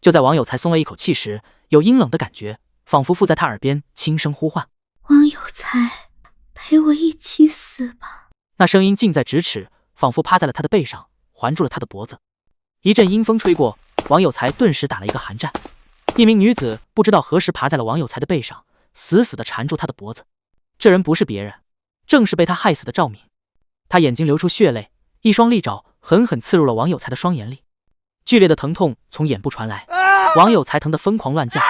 就在王有才松了一口气时，有阴冷的感觉仿佛附在他耳边轻声呼唤：“王有才，陪我一起死吧。”那声音近在咫尺，仿佛趴在了他的背上，环住了他的脖子。一阵阴风吹过，王有才顿时打了一个寒战。一名女子不知道何时爬在了王有才的背上，死死地缠住他的脖子。这人不是别人，正是被他害死的赵敏。他眼睛流出血泪，一双利爪狠狠刺入了王有才的双眼里。剧烈的疼痛从眼部传来，王有才疼得疯狂乱叫，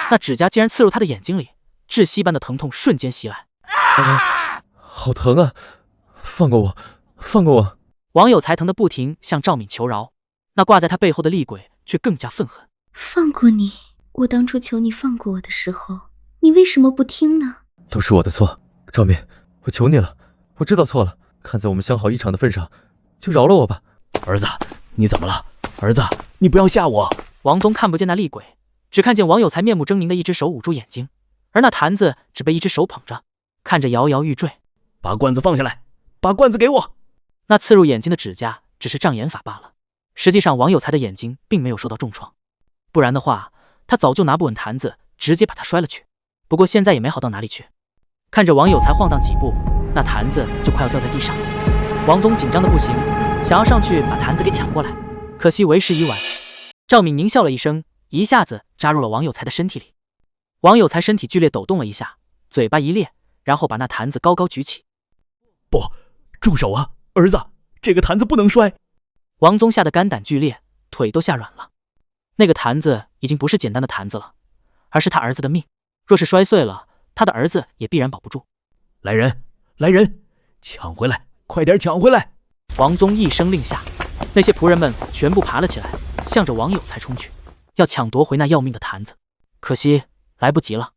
那指甲竟然刺入他的眼睛里，窒息般的疼痛瞬间袭来。好疼啊！放过我，放过我！王有才疼得不停向赵敏求饶，那挂在他背后的厉鬼却更加愤恨。放过你？我当初求你放过我的时候，你为什么不听呢？都是我的错，赵敏，我求你了，我知道错了，看在我们相好一场的份上，就饶了我吧。儿子，你怎么了？儿子，你不要吓我！王宗看不见那厉鬼，只看见王有才面目狰狞的一只手捂住眼睛，而那坛子只被一只手捧着，看着摇摇欲坠。把罐子放下来，把罐子给我！那刺入眼睛的指甲只是障眼法罢了，实际上王有才的眼睛并没有受到重创，不然的话，他早就拿不稳坛子，直接把他摔了去。不过现在也没好到哪里去，看着王有才晃荡几步，那坛子就快要掉在地上。王宗紧张的不行，想要上去把坛子给抢过来，可惜为时已晚。赵敏狞笑了一声，一下子扎入了王有才的身体里。王有才身体剧烈抖动了一下，嘴巴一咧，然后把那坛子高高举起。不，住手啊，儿子，这个坛子不能摔！王宗吓得肝胆俱裂，腿都吓软了。那个坛子已经不是简单的坛子了，而是他儿子的命，若是摔碎了，他的儿子也必然保不住。来人，来人，抢回来，快点抢回来！王宗一声令下，那些仆人们全部爬了起来，向着王有才冲去，要抢夺回那要命的坛子。可惜来不及了，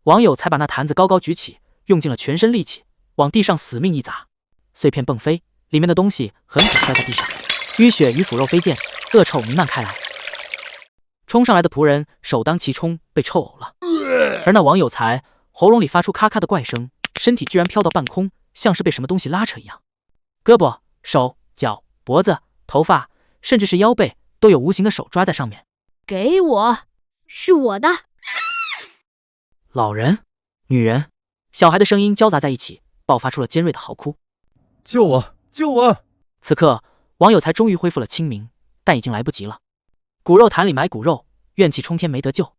王有才把那坛子高高举起，用尽了全身力气，往地上死命一砸，碎片迸飞，里面的东西狠狠摔在地上，淤血与腐肉飞溅，恶臭弥漫开来。冲上来的仆人首当其冲被臭呕了，而那王有才喉咙里发出咔咔的怪声，身体居然飘到半空，像是被什么东西拉扯一样，胳膊、手、脚、脖子、头发，甚至是腰背都有无形的手抓在上面。给我，是我的。老人、女人、小孩的声音交杂在一起，爆发出了尖锐的嚎哭。救我！救我！此刻王有才终于恢复了清明，但已经来不及了。骨肉坛里埋骨肉，怨气冲天没得救。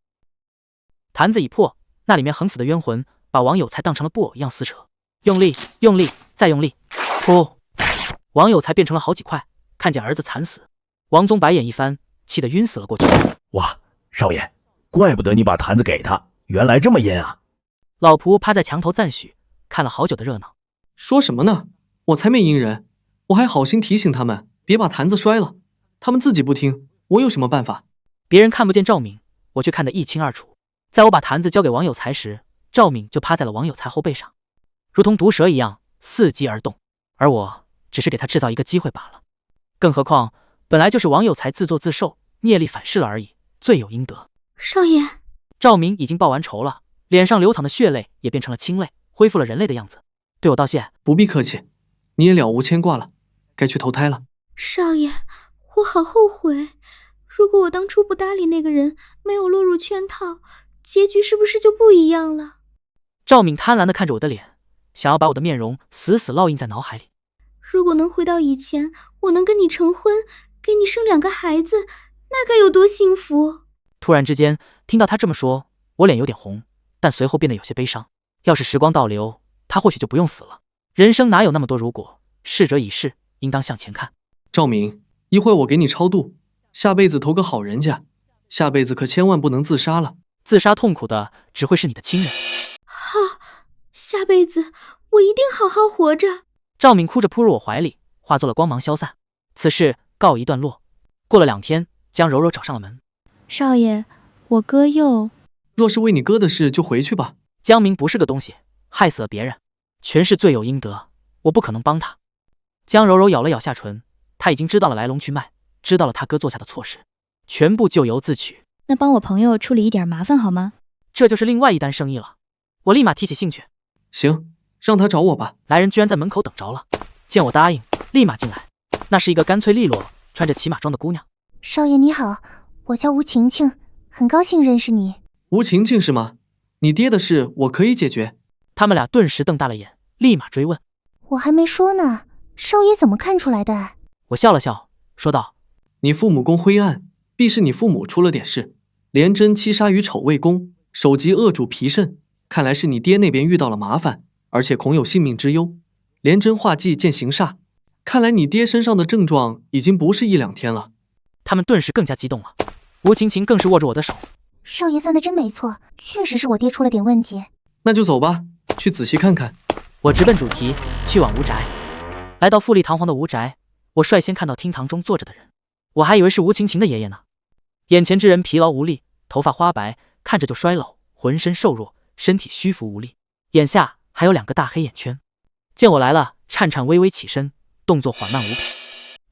坛子已破，那里面横死的冤魂把王有才当成了布偶一样撕扯，用力，用力，再用力，噗！王有才变成了好几块。看见儿子惨死，王宗白眼一翻，气得晕死了过去。哇，少爷，怪不得你把坛子给他，原来这么阴啊！老仆趴在墙头赞许，看了好久的热闹。说什么呢？我才没阴人，我还好心提醒他们别把坛子摔了，他们自己不听，我有什么办法？别人看不见赵敏，我却看得一清二楚。在我把坛子交给王有才时，赵敏就趴在了王有才后背上，如同毒蛇一样伺机而动，而我只是给他制造一个机会罢了。更何况本来就是王有才自作自受，孽力反噬了而已，罪有应得。少爷，赵敏已经报完仇了，脸上流淌的血泪也变成了清泪，恢复了人类的样子，对我道谢。不必客气，你也了无牵挂了，该去投胎了。少爷，我好后悔，如果我当初不搭理那个人，没有落入圈套，结局是不是就不一样了？赵敏贪婪地看着我的脸，想要把我的面容死死烙印在脑海里。如果能回到以前，我能跟你成婚，给你生2个孩子，那该有多幸福。突然之间听到他这么说，我脸有点红，但随后变得有些悲伤。要是时光倒流，他或许就不用死了。人生哪有那么多如果，逝者已逝，应当向前看。赵敏，一会我给你超度，下辈子投个好人家，下辈子可千万不能自杀了。自杀痛苦的只会是你的亲人。好，下辈子我一定好好活着。赵敏哭着扑入我怀里，化作了光芒消散。此事告一段落。过了2天，江柔柔找上了门。少爷，我哥又……若是为你哥的事，就回去吧。江明不是个东西，害死了别人，全是罪有应得，我不可能帮他。江柔柔咬了咬下唇，她已经知道了来龙去脉，知道了他哥做下的错事，全部咎由自取。那帮我朋友处理一点麻烦好吗？这就是另外一单生意了。我立马提起兴趣。行，让他找我吧。来人居然在门口等着了，见我答应，立马进来。那是一个干脆利落、穿着骑马装的姑娘。少爷你好，我叫吴晴晴，很高兴认识你。吴晴晴是吗？你爹的事我可以解决。他们俩顿时瞪大了眼，立马追问。我还没说呢，少爷怎么看出来的？我笑了笑，说道：你父母宫灰暗，必是你父母出了点事。廉贞七杀与丑未宫，首级恶主脾肾，看来是你爹那边遇到了麻烦，而且恐有性命之忧。廉贞化忌见行煞，看来你爹身上的症状已经不是1-2天了。他们顿时更加激动了。吴晴晴更是握住我的手。少爷算的真没错，确实是我爹出了点问题。那就走吧，去仔细看看。我直奔主题，去往吴宅。来到富丽堂皇的吴宅，我率先看到厅堂中坐着的人，我还以为是吴晴晴的爷爷呢。眼前之人疲劳无力，头发花白，看着就衰老，浑身瘦弱，身体虚浮无力，眼下还有2个大黑眼圈。见我来了，颤颤巍巍起身，动作缓慢无比。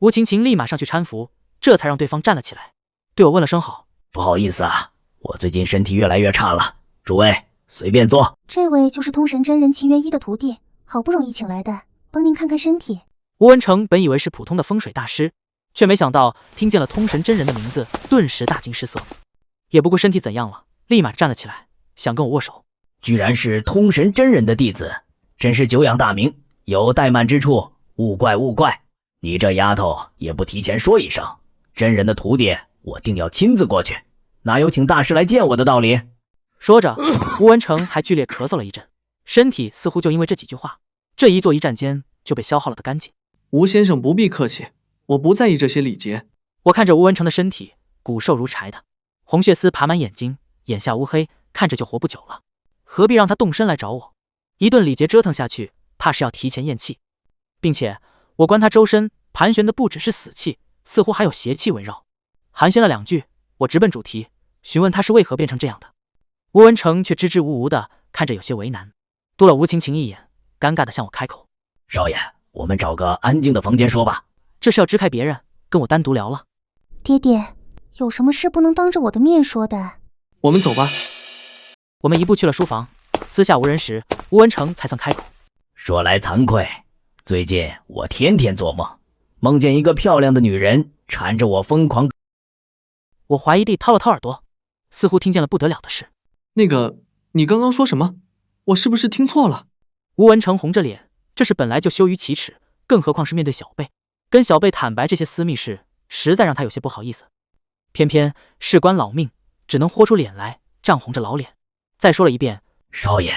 吴晴晴立马上去搀扶，这才让对方站了起来，对我问了声好。不好意思啊，我最近身体越来越差了，诸位随便坐。这位就是通神真人秦元一的徒弟，好不容易请来的，帮您看看身体。吴文成本以为是普通的风水大师，却没想到听见了通神真人的名字，顿时大惊失色，也不顾身体怎样了，立马站了起来，想跟我握手。居然是通神真人的弟子，真是久仰大名，有怠慢之处，勿怪勿怪。你这丫头也不提前说一声，真人的徒弟我定要亲自过去，哪有请大师来见我的道理？说着，吴文成还剧烈咳嗽了一阵，身体似乎就因为这几句话，这一坐一站间就被消耗了个干净。吴先生不必客气，我不在意这些礼节。我看着吴文成的身体，骨瘦如柴的，红血丝爬满眼睛，眼下乌黑，看着就活不久了，何必让他动身来找我？一顿礼节折腾下去，怕是要提前咽气，并且我观他周身盘旋的不只是死气，似乎还有邪气围绕。寒暄了2句，我直奔主题，询问他是为何变成这样的。吴文成却支支吾吾的，看着有些为难，多了吴晴晴一眼，尴尬的向我开口：少爷，我们找个安静的房间说吧。这是要支开别人，跟我单独聊了。爹爹，有什么事不能当着我的面说的？我们走吧。我们一步去了书房，私下无人时，吴文成才算开口：说来惭愧，最近我天天做梦，梦见一个漂亮的女人缠着我疯狂。我怀疑地掏了掏耳朵，似乎听见了不得了的事。那个，你刚刚说什么？我是不是听错了？吴文成红着脸，这事本来就羞于启齿，更何况是面对小贝，跟小贝坦白这些私密事，实在让他有些不好意思。偏偏事关老命，只能豁出脸来，涨红着老脸，再说了一遍：少爷，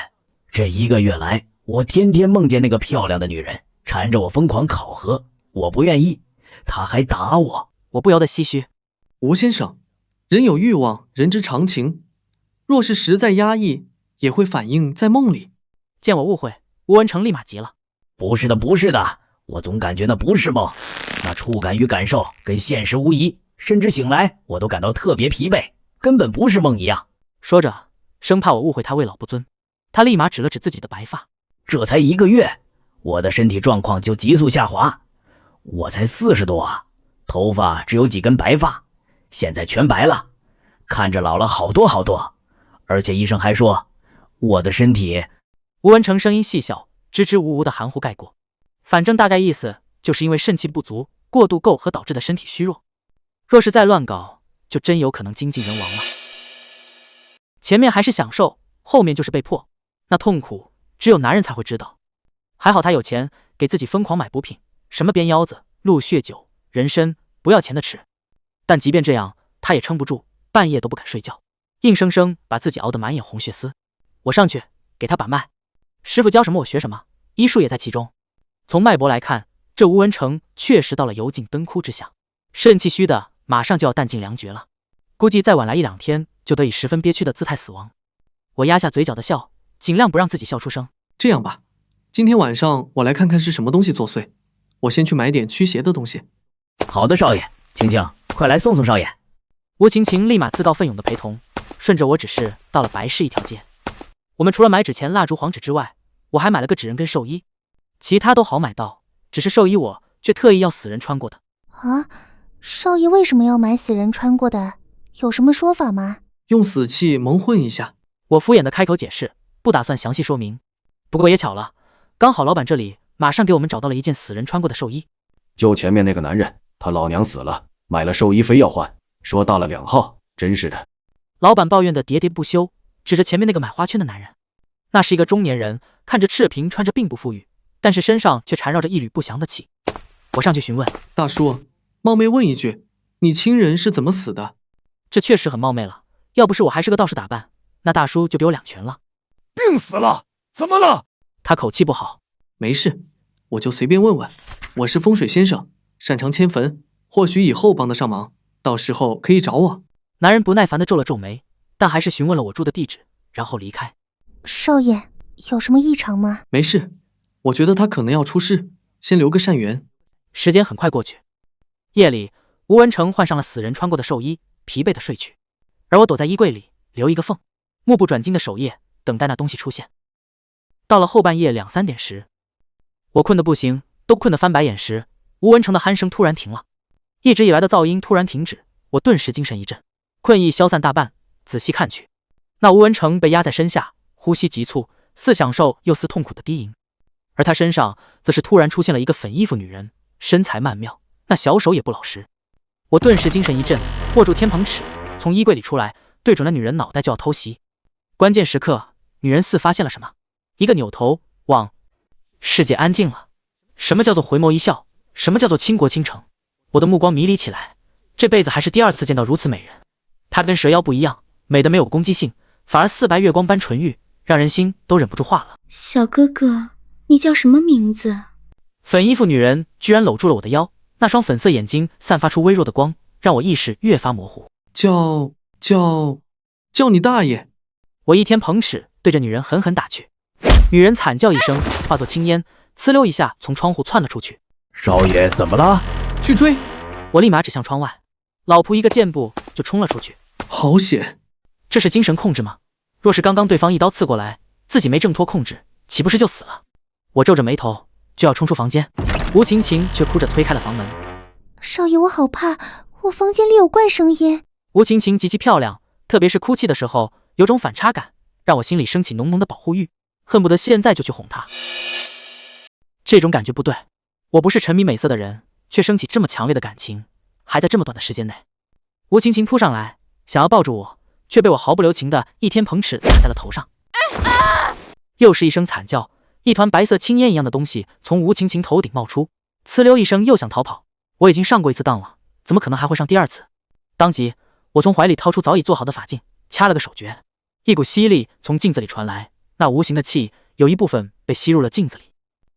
这1个月来，我天天梦见那个漂亮的女人缠着我疯狂考核，我不愿意，她还打我。我不由得唏嘘：吴先生，人有欲望，人之常情，若是实在压抑，也会反映在梦里。见我误会，吴文成立马急了：不是的，不是的，我总感觉那不是梦，那触感与感受跟现实无疑，甚至醒来我都感到特别疲惫，根本不是梦一样。说着，生怕我误会他为老不尊，他立马指了指自己的白发：这才1个月，我的身体状况就急速下滑，我才40多啊，头发只有几根白发，现在全白了，看着老了好多好多，而且医生还说我的身体……吴文成声音细小，支支吾吾的含糊盖过，反正大概意思就是因为肾气不足，过度垢合导致的身体虚弱，若是再乱搞，就真有可能精尽人亡了。前面还是享受，后面就是被迫，那痛苦只有男人才会知道。还好他有钱，给自己疯狂买补品，什么鞭腰子、鹿血酒、人参，不要钱的吃。但即便这样，他也撑不住，半夜都不敢睡觉，硬生生把自己熬得满眼红血丝。我上去给他把脉，师傅教什么我学什么，医术也在其中。从脉搏来看，这吴文成确实到了油尽灯枯之下，肾气虚的马上就要弹尽粮绝了，估计再晚来1-2天就得以十分憋屈的姿态死亡。我压下嘴角的笑，尽量不让自己笑出声。这样吧，今天晚上我来看看是什么东西作祟，我先去买点驱邪的东西。好的，少爷，晴晴，快来送送少爷。吴晴晴立马自告奋勇的陪同，顺着我指示到了白市一条街。我们除了买纸钱、蜡烛、黄纸之外，我还买了个纸人跟寿衣，其他都好买到，只是寿衣我却特意要死人穿过的。啊，少爷为什么要买死人穿过的？有什么说法吗？用死气蒙混一下。我敷衍的开口解释，不打算详细说明。不过也巧了，刚好老板这里马上给我们找到了一件死人穿过的寿衣。就前面那个男人，他老娘死了，买了寿衣非要换，说到了2号，真是的。老板抱怨的喋喋不休，指着前面那个买花圈的男人。那是一个中年人，看着赤贫，穿着并不富裕，但是身上却缠绕着一缕不祥的气。我上去询问，大叔，冒昧问一句，你亲人是怎么死的？这确实很冒昧了，要不是我还是个道士打扮，那大叔就比我2拳了。病死了，怎么了？他口气不好。没事，我就随便问问。我是风水先生，擅长迁坟，或许以后帮得上忙，到时候可以找我。男人不耐烦地皱了皱眉，但还是询问了我住的地址，然后离开。少爷，有什么异常吗？没事，我觉得他可能要出事，先留个善缘。时间很快过去，夜里，吴文成换上了死人穿过的寿衣，疲惫地睡去，而我躲在衣柜里留一个缝，目不转睛地守夜，等待那东西出现。到了后半夜2、3点时，我困得不行，都困得翻白眼时，吴文成的鼾声突然停了，一直以来的噪音突然停止，我顿时精神一振，困意消散大半，仔细看去，那吴文成被压在身下，呼吸急促，似享受又似痛苦的低吟，而他身上则是突然出现了一个粉衣服女人，身材曼妙，那小手也不老实。我顿时精神一振，握住天棚尺，从衣柜里出来，对准那女人脑袋就要偷袭。关键时刻，女人似发现了什么，一个扭头望。世界安静了。什么叫做回眸一笑？什么叫做倾国倾城？我的目光迷离起来，这辈子还是第2次见到如此美人。她跟蛇妖不一样，美的没有攻击性，反而似白月光般纯玉，让人心都忍不住化了。小哥哥，你叫什么名字？粉衣服女人居然搂住了我的腰，那双粉色眼睛散发出微弱的光，让我意识越发模糊。叫你大爷！我一天捧尺对着女人狠狠打去，女人惨叫一声，化作青烟，呲溜一下从窗户窜了出去。少爷怎么了？去追！我立马指向窗外，老仆一个箭步就冲了出去。好险！这是精神控制吗？若是刚刚对方一刀刺过来，自己没挣脱控制，岂不是就死了？我皱着眉头就要冲出房间，吴晴晴却哭着推开了房门。少爷，我好怕，我房间里有怪声音。吴晴晴极其漂亮，特别是哭泣的时候，有种反差感，让我心里升起浓浓的保护欲，恨不得现在就去哄她。这种感觉不对，我不是沉迷美色的人，却升起这么强烈的感情，还在这么短的时间内。吴晴晴扑上来，想要抱住我，却被我毫不留情的一天捧尺打在了头上。又是一声惨叫，一团白色青烟一样的东西从吴晴晴头顶冒出，呲溜一声又想逃跑。我已经上过1次当了，怎么可能还会上第2次？当即，我从怀里掏出早已做好的法镜，掐了个手诀，一股吸力从镜子里传来，那无形的气有一部分被吸入了镜子里，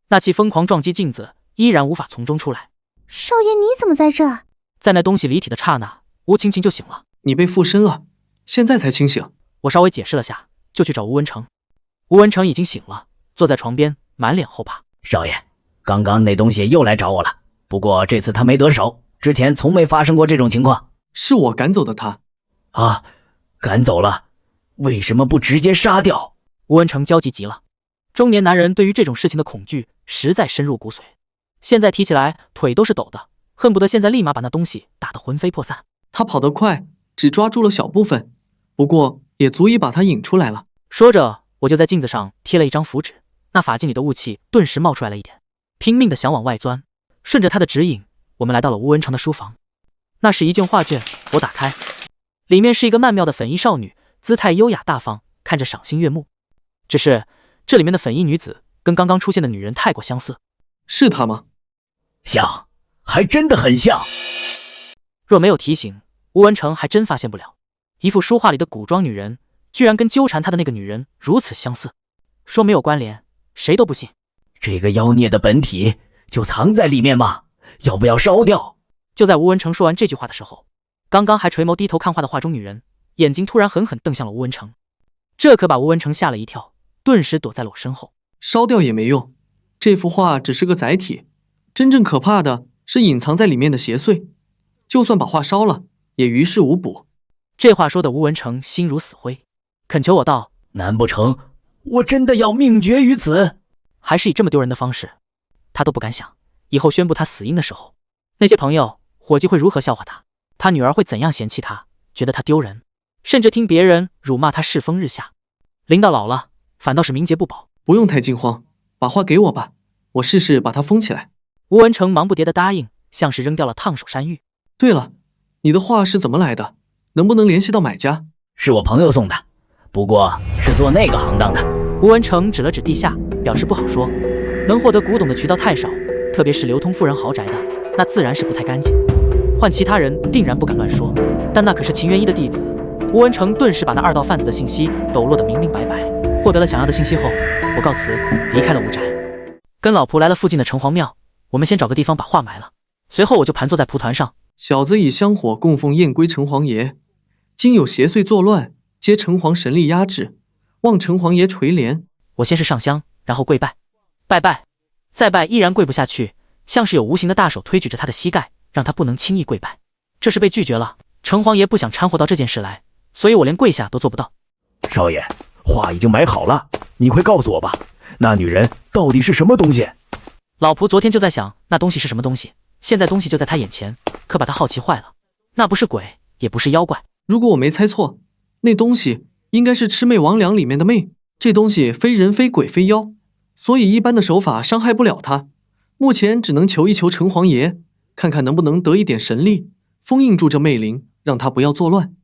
那气疯狂撞击镜子，依然无法从中出来。少爷，你怎么在这儿？在那东西离体的刹那，吴晴晴就醒了。你被附身了，现在才清醒。我稍微解释了下，就去找吴文成。吴文成已经醒了，坐在床边，满脸后怕。少爷，刚刚那东西又来找我了，不过这次他没得手，之前从没发生过这种情况。是我赶走的他。啊，赶走了？为什么不直接杀掉？吴文成焦急极了，中年男人对于这种事情的恐惧实在深入骨髓，现在提起来腿都是抖的，恨不得现在立马把那东西打得魂飞魄散。他跑得快，只抓住了小部分，不过也足以把他引出来了。说着，我就在镜子上贴了一张符纸，那法镜里的雾气顿时冒出来了一点，拼命的想往外钻。顺着他的指引，我们来到了吴文成的书房。那是一卷画卷，我打开，里面是一个曼妙的粉衣少女，姿态优雅大方，看着赏心悦目。只是这里面的粉衣女子跟刚刚出现的女人太过相似。是她吗？像，还真的很像。若没有提醒，吴文成还真发现不了，一幅书画里的古装女人居然跟纠缠他的那个女人如此相似。说没有关联，谁都不信。这个妖孽的本体就藏在里面吗？要不要烧掉？就在吴文成说完这句话的时候，刚刚还垂眸低头看画的画中女人眼睛突然狠狠瞪向了吴文成，这可把吴文成吓了一跳，顿时躲在了我身后。烧掉也没用，这幅画只是个载体，真正可怕的是隐藏在里面的邪祟，就算把画烧了也于事无补。这话说的吴文成心如死灰，恳求我道：难不成我真的要命绝于此？还是以这么丢人的方式，他都不敢想以后宣布他死因的时候，那些朋友伙计会如何笑话他，他女儿会怎样嫌弃他，觉得他丢人，甚至听别人辱骂他世风日下。临到老了，反倒是名节不保。不用太惊慌，把画给我吧，我试试把它封起来。吴文成忙不迭地答应，像是扔掉了烫手山芋。对了，你的画是怎么来的？能不能联系到买家？是我朋友送的，不过是做那个行当的。吴文成指了指地下，表示不好说。能获得古董的渠道太少，特别是流通富人豪宅的，那自然是不太干净。换其他人定然不敢乱说，但那可是秦元一的弟子。吴文成顿时把那2道贩子的信息抖落得明明白白。获得了想要的信息后，我告辞，离开了吴宅，跟老仆来了附近的城隍庙。我们先找个地方把画埋了，随后我就盘坐在蒲团上。小子以香火供奉燕归城隍爷，今有邪祟作乱，皆城隍神力压制，望城隍爷垂怜。我先是上香，然后跪拜，拜，再拜，依然跪不下去，像是有无形的大手推举着他的膝盖，让他不能轻易跪拜。这是被拒绝了，城隍爷不想掺和到这件事来，所以我连跪下都做不到。少爷，画已经埋好了，你快告诉我吧，那女人到底是什么东西？老仆昨天就在想那东西是什么东西，现在东西就在他眼前，可把他好奇坏了。那不是鬼，也不是妖怪。如果我没猜错，那东西应该是魑魅魍魉里面的魅。这东西非人非鬼非妖，所以一般的手法伤害不了他。目前只能求一求城隍爷，看看能不能得一点神力，封印住这魅灵，让他不要作乱。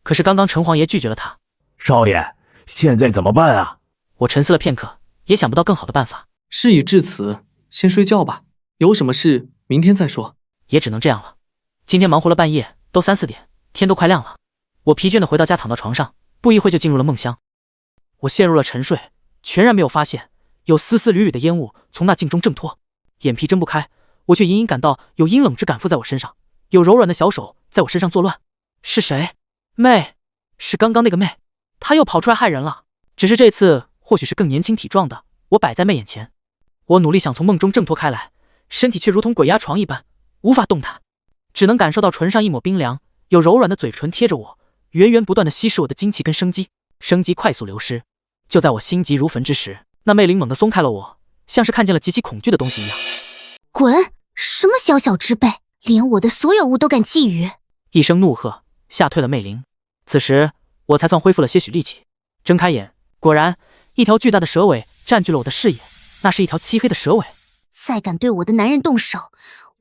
可是刚刚城隍爷拒绝了他。少爷，现在怎么办啊？我沉思了片刻，也想不到更好的办法。事已至此，先睡觉吧，有什么事明天再说。也只能这样了。今天忙活了半夜，都3、4点，天都快亮了。我疲倦地回到家，躺到床上，不一会就进入了梦乡。我陷入了沉睡，全然没有发现有丝丝缕缕的烟雾从那镜中挣脱。眼皮睁不开，我却隐隐感到有阴冷之感附在我身上，有柔软的小手在我身上作乱。是谁？妹，是刚刚那个妹，她又跑出来害人了。只是这次或许是更年轻体壮的，我摆在妹眼前。我努力想从梦中挣脱开来，身体却如同鬼压床一般，无法动弹，只能感受到唇上一抹冰凉，有柔软的嘴唇贴着我，源源不断地吸食我的精气跟生机，生机快速流失。就在我心急如焚之时，那魅灵猛地松开了我，像是看见了极其恐惧的东西一样。滚！什么小小之辈，连我的所有物都敢觊觎！一声怒喝，吓退了魅灵。此时我才算恢复了些许力气，睁开眼，果然一条巨大的蛇尾占据了我的视野，那是一条漆黑的蛇尾。再敢对我的男人动手，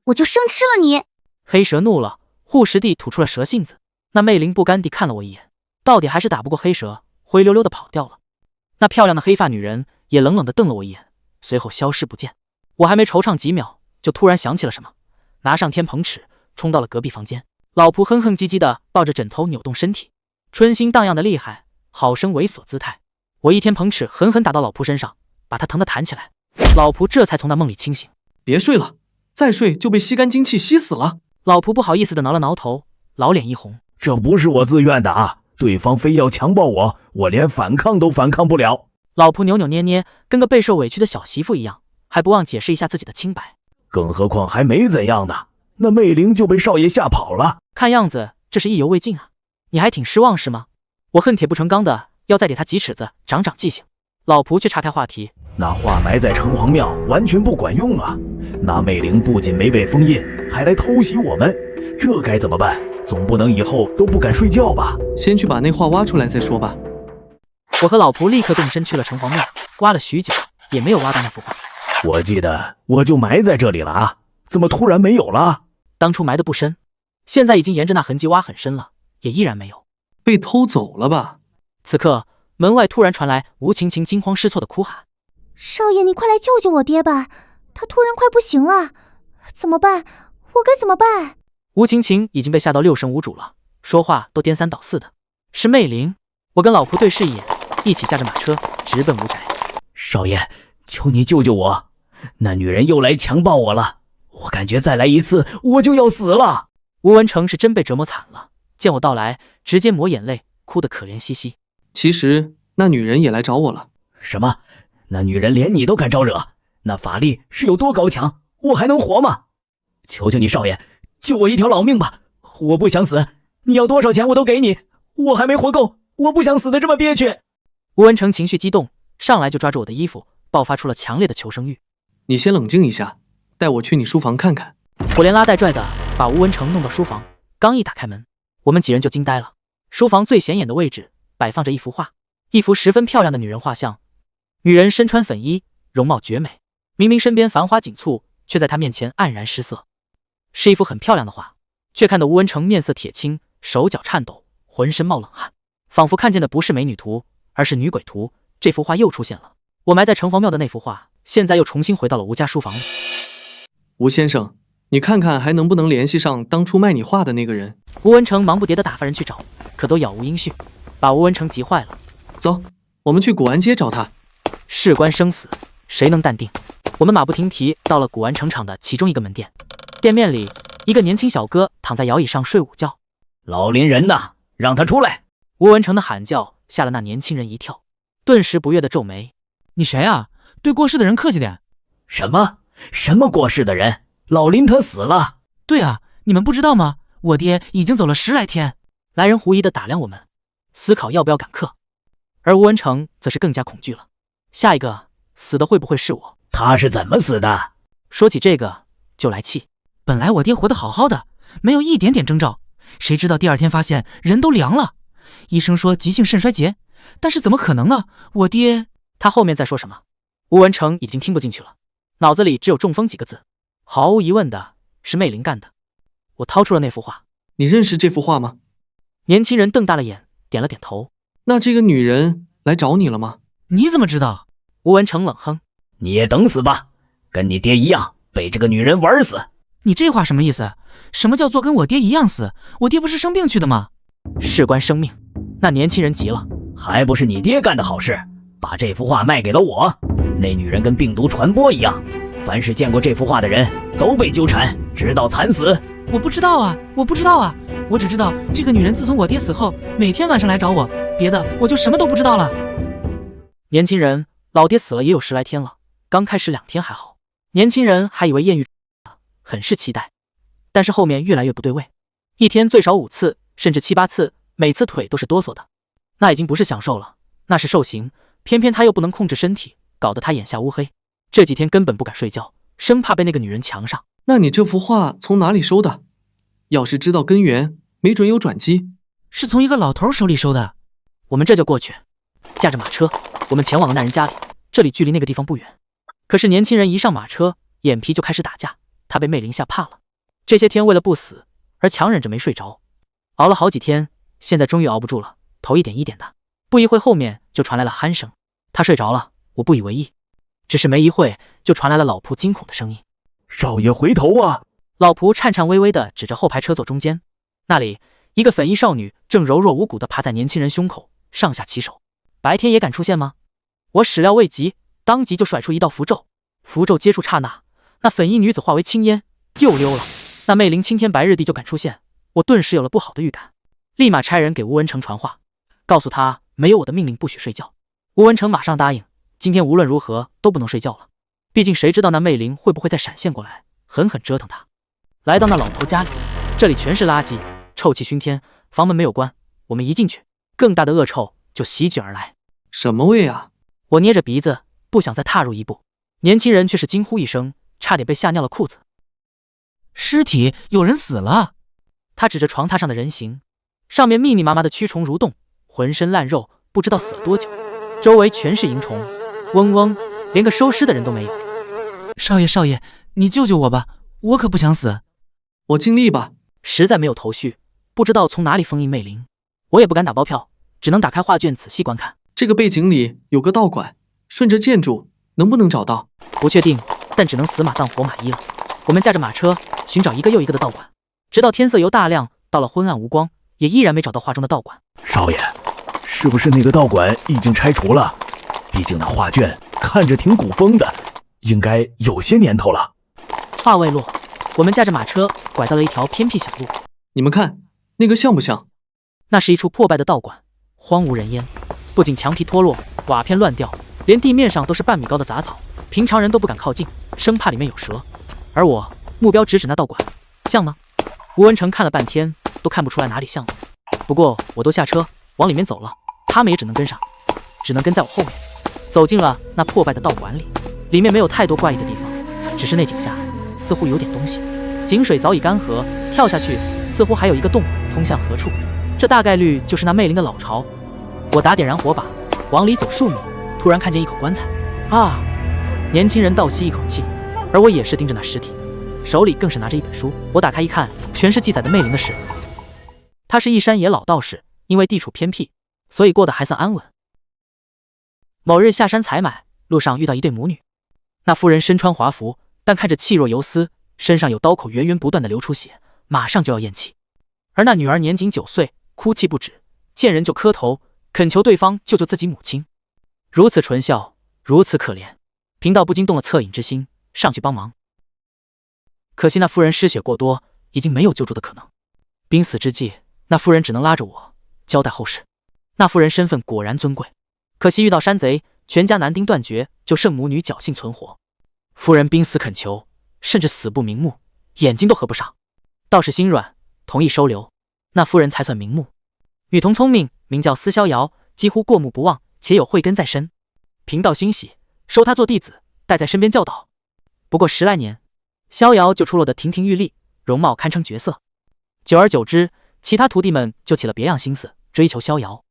我就生吃了你！黑蛇怒了，护食地吐出了蛇信子。那魅灵不甘地看了我一眼，到底还是打不过黑蛇，灰溜溜地跑掉了。那漂亮的黑发女人也冷冷地瞪了我一眼，随后消失不见。我还没惆怅几秒，就突然想起了什么，拿上天蓬尺，冲到了隔壁房间。老仆哼哼唧唧地抱着枕头扭动身体，春心荡漾的厉害，好生猥琐姿态。我一天蓬尺狠狠打到老仆身上，把他疼得弹起来。老仆这才从那梦里清醒。别睡了，再睡就被吸干精气吸死了。老仆不好意思地挠了挠头，老脸一红。这不是我自愿的啊，对方非要强暴我，我连反抗都反抗不了。老仆扭扭捏捏，跟个备受委屈的小媳妇一样，还不忘解释一下自己的清白。更何况还没怎样呢，那魅灵就被少爷吓跑了。看样子这是意犹未尽啊，你还挺失望是吗？我恨铁不成钢的要再给他几尺子长长记性。老仆却岔开话题，那画埋在城隍庙完全不管用啊，那魅灵不仅没被封印，还来偷袭我们，这该怎么办？总不能以后都不敢睡觉吧？先去把那画挖出来再说吧。我和老仆立刻动身去了城隍庙，挖了许久也没有挖到那幅画。我记得我就埋在这里了啊，怎么突然没有了？当初埋得不深，现在已经沿着那痕迹挖很深了，也依然没有。被偷走了吧？此刻门外突然传来吴晴晴惊慌失措的哭喊：少爷，你快来救救我爹吧，他突然快不行了，怎么办？我该怎么办？吴晴晴已经被吓到六神无主了，说话都颠三倒四的。是魅灵。我跟老仆对视一眼，一起驾着马车直奔吴宅。少爷，求你救救我，那女人又来强暴我了，我感觉再来一次我就要死了。吴文成是真被折磨惨了，见我到来直接抹眼泪，哭得可怜兮兮。其实那女人也来找我了。什么？那女人连你都敢招惹？那法力是有多高强？我还能活吗？求求你少爷，救我一条老命吧，我不想死，你要多少钱我都给你，我还没活够，我不想死得这么憋屈。吴文成情绪激动，上来就抓住我的衣服，爆发出了强烈的求生欲。你先冷静一下，带我去你书房看看。我连拉带拽的把吴文成弄到书房，刚一打开门，我们几人就惊呆了。书房最显眼的位置摆放着一幅画，一幅十分漂亮的女人画像。女人身穿粉衣，容貌绝美，明明身边繁花锦簇，却在她面前黯然失色。是一幅很漂亮的画，却看得吴文成面色铁青，手脚颤抖，浑身冒冷汗，仿佛看见的不是美女图，而是女鬼图。这幅画又出现了，我埋在城隍庙的那幅画，现在又重新回到了吴家书房里。吴先生，你看看还能不能联系上当初卖你画的那个人？吴文成忙不迭地打发人去找，可都杳无音讯，把吴文成急坏了。走，我们去古玩街找他。事关生死，谁能淡定？我们马不停蹄到了古玩城场的其中一个门店，店面里一个年轻小哥躺在摇椅上睡午觉。老林人呢？让他出来！吴文成的喊叫吓了那年轻人一跳，顿时不悦地皱眉：你谁啊？对过世的人客气点。什么过世的人？老林他死了。对啊，你们不知道吗？我爹已经走了10来天。来人狐疑地打量我们，思考要不要赶客。而吴文成则是更加恐惧了，下一个死的会不会是我？他是怎么死的？说起这个就来气。本来我爹活得好好的，没有一点点征兆，谁知道第2天发现人都凉了。医生说急性肾衰竭，但是怎么可能呢？我爹……他后面在说什么？吴文成已经听不进去了，脑子里只有中风几个字。毫无疑问的是魅灵干的。我掏出了那幅画。你认识这幅画吗？年轻人瞪大了眼，点了点头。那这个女人来找你了吗？你怎么知道？吴文成冷哼：你也等死吧，跟你爹一样被这个女人玩死。你这话什么意思？什么叫做跟我爹一样死？我爹不是生病去的吗？事关生命。那年轻人急了：还不是你爹干的好事，把这幅画卖给了我。那女人跟病毒传播一样，凡是见过这幅画的人都被纠缠，直到惨死。我不知道啊，我只知道这个女人自从我爹死后，每天晚上来找我，别的我就什么都不知道了。年轻人，老爹死了也有10来天了，刚开始2天还好，年轻人还以为艳遇，很是期待，但是后面越来越不对味，一天最少5次，甚至7、8次，每次腿都是哆嗦的，那已经不是享受了，那是受刑。偏偏他又不能控制身体，搞得他眼下乌黑，这几天根本不敢睡觉，生怕被那个女人强上。那你这幅画从哪里收的？要是知道根源，没准有转机。是从一个老头手里收的。我们这就过去，驾着马车，我们前往了那人家里，这里距离那个地方不远。可是年轻人一上马车，眼皮就开始打架，他被魅灵吓怕了。这些天为了不死而强忍着没睡着，熬了好几天，现在终于熬不住了，头一点一点的。不一会后面就传来了鼾声，他睡着了，我不以为意。只是没一会就传来了老仆惊恐的声音：少爷回头啊！老仆颤颤巍巍地指着后排车座中间，那里一个粉衣少女正柔弱无骨地爬在年轻人胸口，上下其手。白天也敢出现吗？我始料未及，当即就甩出一道符咒。符咒接触刹那，那粉衣女子化为青烟，又溜了。那魅灵青天白日地就敢出现，我顿时有了不好的预感，立马差人给吴文成传话，告诉他没有我的命令不许睡觉。吴文成马上答应，今天无论如何都不能睡觉了，毕竟谁知道那魅灵会不会再闪现过来，狠狠折腾他。来到那老头家里，这里全是垃圾，臭气熏天，房门没有关。我们一进去，更大的恶臭就席卷而来。什么味啊？我捏着鼻子，不想再踏入一步。年轻人却是惊呼一声，差点被吓尿了裤子。尸体，有人死了！他指着床榻上的人形，上面密密麻麻的蛆虫蠕动，浑身烂肉，不知道死了多久。周围全是蝇虫，嗡嗡，连个收尸的人都没有。少爷，你救救我吧，我可不想死。我尽力吧。实在没有头绪，不知道从哪里封印魅灵，我也不敢打包票，只能打开画卷仔细观看。这个背景里有个道馆，顺着建筑能不能找到？不确定，但只能死马当活马医了。我们驾着马车寻找一个又一个的道馆，直到天色由大亮到了昏暗无光，也依然没找到画中的道馆。少爷，是不是那个道馆已经拆除了？毕竟那画卷看着挺古风的，应该有些年头了。话未落，我们驾着马车拐到了一条偏僻小路。你们看，那个像不像？那是一处破败的道馆，荒无人烟，不仅墙皮脱落，瓦片乱掉，连地面上都是半米高的杂草，平常人都不敢靠近，生怕里面有蛇。而我目标直指那道馆，像吗？吴文成看了半天都看不出来哪里像了。不过我都下车往里面走了，他们也只能跟上，只能跟在我后面。走进了那破败的道馆里，里面没有太多怪异的地方，只是那井下似乎有点东西。井水早已干涸，跳下去似乎还有一个洞通向何处，这大概率就是那魅灵的老巢。我打点燃火把，往里走数米，突然看见一口棺材。啊！年轻人倒吸一口气，而我也是盯着那尸体。手里更是拿着一本书。我打开一看，全是记载的魅灵的事。他是一山野老道士，因为地处偏僻，所以过得还算安稳。某日下山采买，路上遇到一对母女。那妇人身穿华服，但看着气若游丝，身上有刀口源源不断的流出血，马上就要咽气。而那女儿年仅9岁，哭泣不止，见人就磕头，恳求对方救救自己母亲。如此纯孝，如此可怜，贫道不禁动了恻隐之心，上去帮忙。可惜那妇人失血过多，已经没有救助的可能。濒死之际，那妇人只能拉着我交代后事。那妇人身份果然尊贵，可惜遇到山贼，全家男丁断绝，就剩母女侥幸存活。夫人濒死恳求，甚至死不瞑目，眼睛都合不上。道士心软，同意收留，那夫人才算瞑目。女童聪明，名叫司逍遥，几乎过目不忘，且有慧根在身。贫道欣喜，收她做弟子，带在身边教导。不过10来年，逍遥就出落得亭亭玉立，容貌堪称绝色。久而久之，其他徒弟们就起了别样心思，追求逍遥。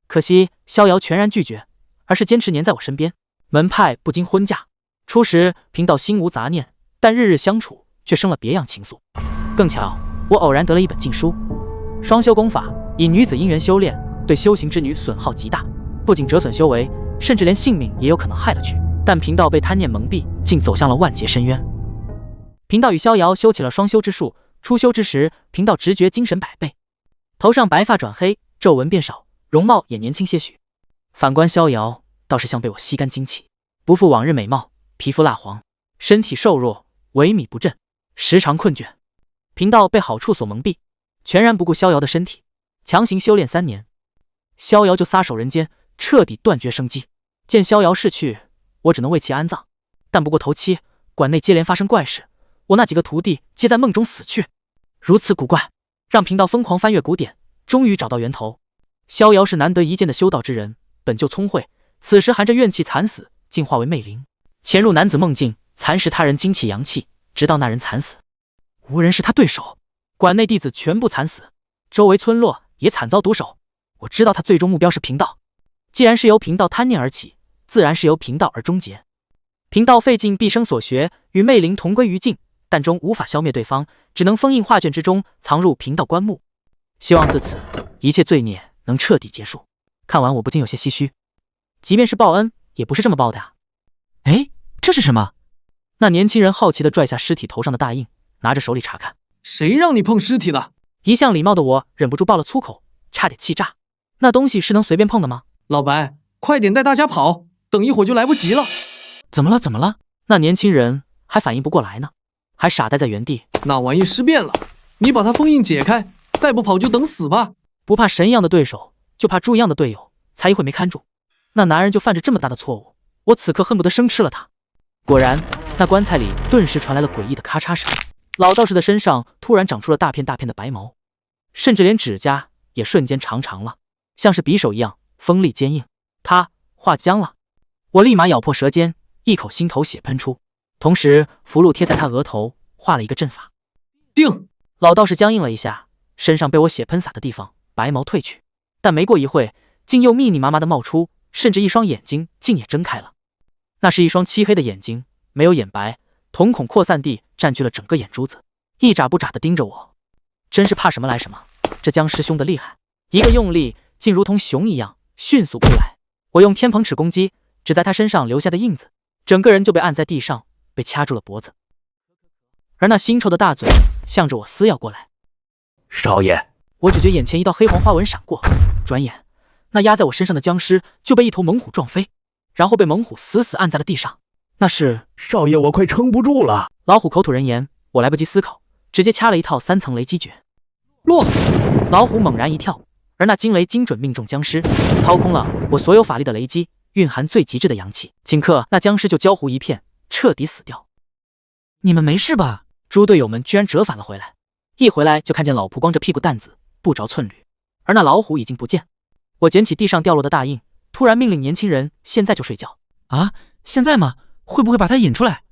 可惜逍遥全然拒绝，而是坚持黏在我身边。门派不经婚嫁，初时贫道心无杂念，但日日相处，却生了别样情愫。更巧，我偶然得了一本禁书，双修功法，以女子姻缘修炼，对修行之女损耗极大，不仅折损修为，甚至连性命也有可能害了去。但贫道被贪念蒙蔽，竟走向了万劫深渊。贫道与逍遥修起了双修之术，初修之时，贫道直觉精神百倍，头上白发转黑，皱纹变少，容貌也年轻些许。反观逍遥，倒是像被我吸干精气，不复往日美貌，皮肤蜡黄，身体瘦弱，萎靡不振，时常困倦。贫道被好处所蒙蔽，全然不顾逍遥的身体，强行修炼3年，逍遥就撒手人间，彻底断绝生机。见逍遥逝去，我只能为其安葬。但不过头七，馆内接连发生怪事，我那几个徒弟皆在梦中死去。如此古怪，让贫道疯狂翻阅古典，终于找到源头。逍遥是难得一见的修道之人，本就聪慧，此时含着怨气惨死，竟化为魅灵，潜入男子梦境，蚕食他人精气阳气，直到那人惨死。无人是他对手，馆内弟子全部惨死，周围村落也惨遭毒手。我知道他最终目标是贫道，既然是由贫道贪念而起，自然是由贫道而终结。贫道费尽毕生所学，与魅灵同归于尽，但终无法消灭对方，只能封印画卷之中，藏入贫道棺木。希望自此一切罪孽能彻底结束。看完我不禁有些唏嘘，即便是报恩，也不是这么报的呀。哎，这是什么？那年轻人好奇地拽下尸体头上的大印，拿着手里查看。谁让你碰尸体的？一向礼貌的我忍不住爆了粗口，差点气炸。那东西是能随便碰的吗？老白，快点带大家跑，等一会儿就来不及了。怎么了？怎么了？那年轻人还反应不过来呢，还傻呆在原地。那玩意尸变了，你把它封印解开，再不跑就等死吧。不怕神一样的对手，就怕猪一样的队友，才一会没看住，那男人就犯着这么大的错误。我此刻恨不得生吃了他。果然，那棺材里顿时传来了诡异的咔嚓声。老道士的身上突然长出了大片大片的白毛，甚至连指甲也瞬间长长了，像是匕首一样锋利坚硬。他画僵了，我立马咬破舌尖，一口心头血喷出，同时符箓贴在他额头，画了一个阵法。定！老道士僵硬了一下，身上被我血喷洒的地方白毛褪去，但没过一会，竟又密密麻麻的冒出，甚至一双眼睛竟也睁开了。那是一双漆黑的眼睛，没有眼白，瞳孔扩散地占据了整个眼珠子，一眨不眨地盯着我。真是怕什么来什么，这僵尸凶得厉害，一个用力竟如同熊一样迅速扑来。我用天蓬尺攻击，只在他身上留下的印子，整个人就被按在地上，被掐住了脖子。而那腥臭的大嘴向着我撕咬过来。少爷，我只觉眼前一道黑黄花纹闪过，转眼那压在我身上的僵尸就被一头猛虎撞飞，然后被猛虎死死按在了地上。那是少爷，我快撑不住了。老虎口吐人言，我来不及思考，直接掐了一套3层雷击诀。落！老虎猛然一跳，而那惊雷精准命中僵尸，掏空了我所有法力的雷击，蕴含最极致的阳气，顷刻那僵尸就焦糊一片，彻底死掉。你们没事吧？猪队友们居然折返了回来，一回来就看见老仆光着屁股蛋子，不着寸缕，而那老虎已经不见。我捡起地上掉落的大印，突然命令年轻人现在就睡觉。啊，现在吗？会不会把他引出来？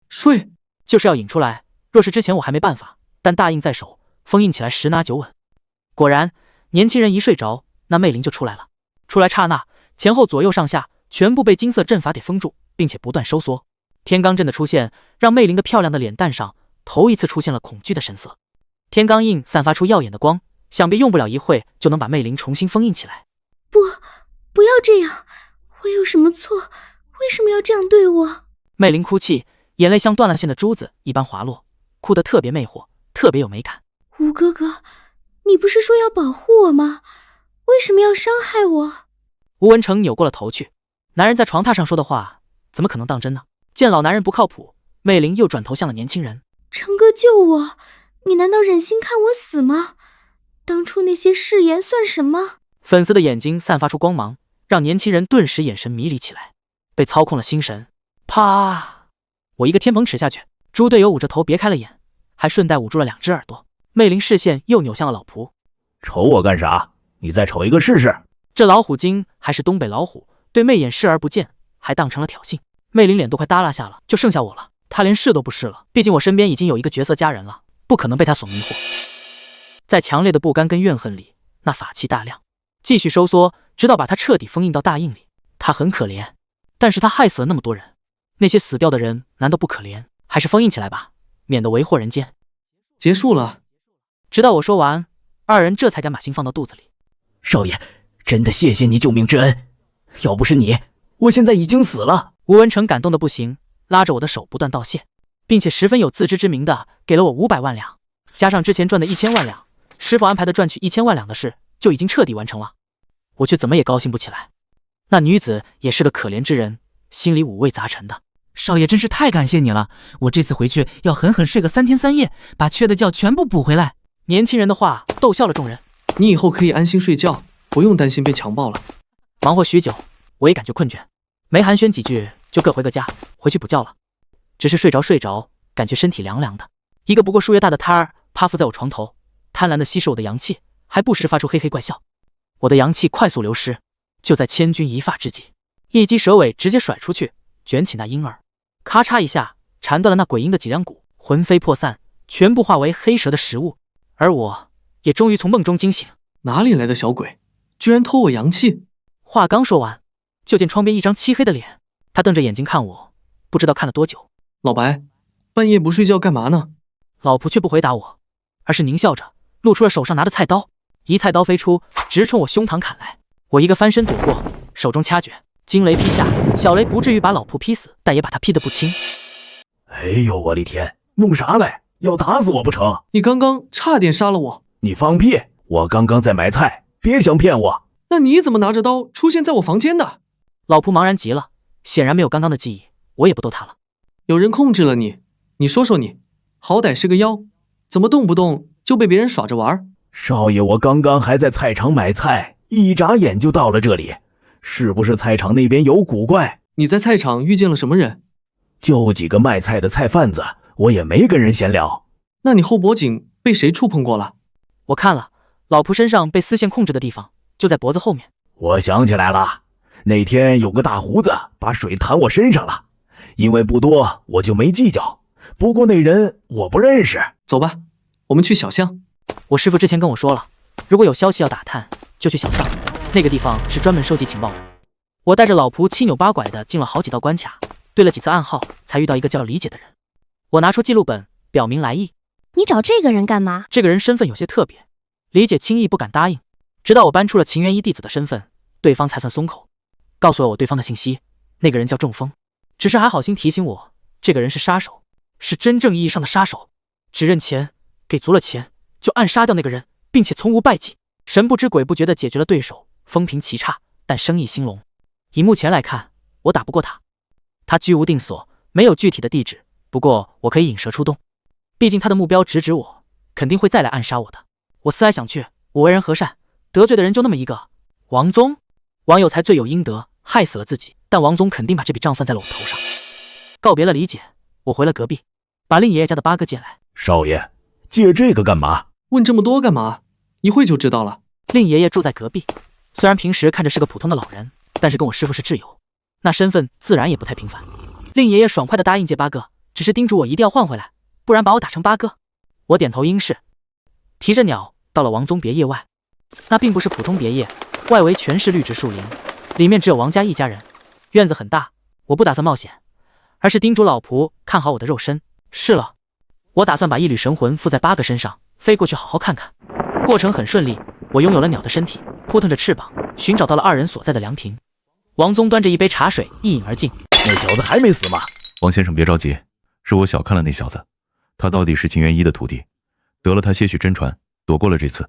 睡，就是要引出来。若是之前我还没办法，但大印在手，封印起来10拿9稳。果然，年轻人一睡着，那魅灵就出来了。出来刹那，前后左右上下全部被金色阵法给封住，并且不断收缩。天罡阵的出现，让魅灵的漂亮的脸蛋上头一次出现了恐惧的神色。天罡印散发出耀眼的光，想必用不了一会就能把魅灵重新封印起来。不要这样，我有什么错？为什么要这样对我？魅灵哭泣，眼泪像断了线的珠子一般滑落，哭得特别魅惑，特别有美感。吴哥哥，你不是说要保护我吗？为什么要伤害我？吴文成扭过了头去，男人在床榻上说的话怎么可能当真呢？见老男人不靠谱，魅灵又转头向了年轻人。成哥救我，你难道忍心看我死吗？当初那些誓言算什么？粉丝的眼睛散发出光芒，让年轻人顿时眼神迷离起来，被操控了心神。啪！我一个天蓬尺下去，猪队友捂着头别开了眼，还顺带捂住了2只耳朵。魅灵视线又扭向了老仆。瞅我干啥？你再瞅一个试试。这老虎精还是东北老虎，对媚眼视而不见，还当成了挑衅。魅灵脸都快耷拉下了，就剩下我了。他连试都不试了，毕竟我身边已经有一个绝色佳人了，不可能被他所迷惑。在强烈的不甘跟怨恨里，那法器大亮，继续收缩，直到把他彻底封印到大印里。他很可怜，但是他害死了那么多人，那些死掉的人难道不可怜？还是封印起来吧，免得为祸人间。结束了。直到我说完，二人这才敢把心放到肚子里。少爷，真的谢谢你救命之恩，要不是你，我现在已经死了。吴文成感动的不行，拉着我的手不断道谢，并且十分有自知之明的给了我500万两，加上之前赚的1000万两，师傅安排的赚取1000万两的事就已经彻底完成了。我却怎么也高兴不起来。那女子也是个可怜之人，心里五味杂陈的。少爷真是太感谢你了，我这次回去要狠狠睡个3天3夜，把缺的觉全部补回来。年轻人的话逗笑了众人。你以后可以安心睡觉，不用担心被强暴了。忙活许久，我也感觉困倦，没寒暄几句就各回个家，回去补觉了。只是睡着，感觉身体凉凉的。一个不过树叶大的胎儿趴伏在我床头，贪婪地吸食我的阳气，还不时发出嘿嘿怪笑。我的阳气快速流失，就在千钧一发之际，一击蛇尾直接甩出去，卷起那婴儿，咔嚓一下缠断了那鬼婴的脊梁骨，魂飞魄散，全部化为黑蛇的食物。而我也终于从梦中惊醒。哪里来的小鬼，居然偷我阳气？话刚说完，就见窗边一张漆黑的脸，他瞪着眼睛看我，不知道看了多久。老白，半夜不睡觉干嘛呢？老仆却不回答我，而是狞笑着露出了手上拿的菜刀，一菜刀飞出，直冲我胸膛砍来。我一个翻身躲过，手中掐诀，惊雷劈下，小雷不至于把老仆劈死，但也把他劈得不轻。哎呦我的天，弄啥来？要打死我不成？你刚刚差点杀了我。你放屁！我刚刚在买菜，别想骗我。那你怎么拿着刀出现在我房间的？老仆茫然极了，显然没有刚刚的记忆，我也不逗他了。有人控制了你，你说说你，好歹是个妖，怎么动不动就被别人耍着玩？少爷，我刚刚还在菜场买菜，一眨眼就到了这里，是不是菜场那边有古怪？你在菜场遇见了什么人？就几个卖菜的菜贩子，我也没跟人闲聊。那你后脖颈被谁触碰过了？我看了，老仆身上被丝线控制的地方就在脖子后面。我想起来了，那天有个大胡子把水弹我身上了，因为不多我就没计较，不过那人我不认识。走吧，我们去小巷。我师父之前跟我说了，如果有消息要打探，就去小巷，那个地方是专门收集情报的。我带着老仆七扭八拐的进了好几道关卡，对了几次暗号，才遇到一个叫李姐的人。我拿出记录本，表明来意。你找这个人干嘛？这个人身份有些特别，李姐轻易不敢答应，直到我搬出了秦元一弟子的身份，对方才算松口，告诉了我对方的信息。那个人叫仲风，只是还好心提醒我，这个人是杀手，是真正意义上的杀手，只认钱，给足了钱就暗杀掉那个人，并且从无败绩，神不知鬼不觉地解决了对手，风评极差，但生意兴隆。以目前来看，我打不过他。他居无定所，没有具体的地址，不过我可以引蛇出洞，毕竟他的目标直指我，肯定会再来暗杀我的。我思来想去，我为人和善，得罪的人就那么一个，王宗。王有才罪有应得，害死了自己，但王宗肯定把这笔账算在了我头上。告别了李姐，我回了隔壁，把令爷爷家的8哥借来。少爷，借这个干嘛？问这么多干嘛？一会就知道了。令爷爷住在隔壁，虽然平时看着是个普通的老人，但是跟我师父是挚友，那身份自然也不太平凡。令爷爷爽快地答应借8哥，只是叮嘱我一定要换回来，不然把我打成8哥。我点头应是，提着鸟到了王宗别业外。那并不是普通别业，外围全是绿植树林，里面只有王家一家人，院子很大。我不打算冒险，而是叮嘱老仆看好我的肉身。是了，我打算把一缕神魂附在8个身上，飞过去好好看看。过程很顺利，我拥有了鸟的身体，扑腾着翅膀，寻找到了2人所在的凉亭。王宗端着一杯茶水一饮而尽。那小子还没死吗？王先生别着急，是我小看了那小子，他到底是秦元一的徒弟，得了他些许真传，躲过了这次。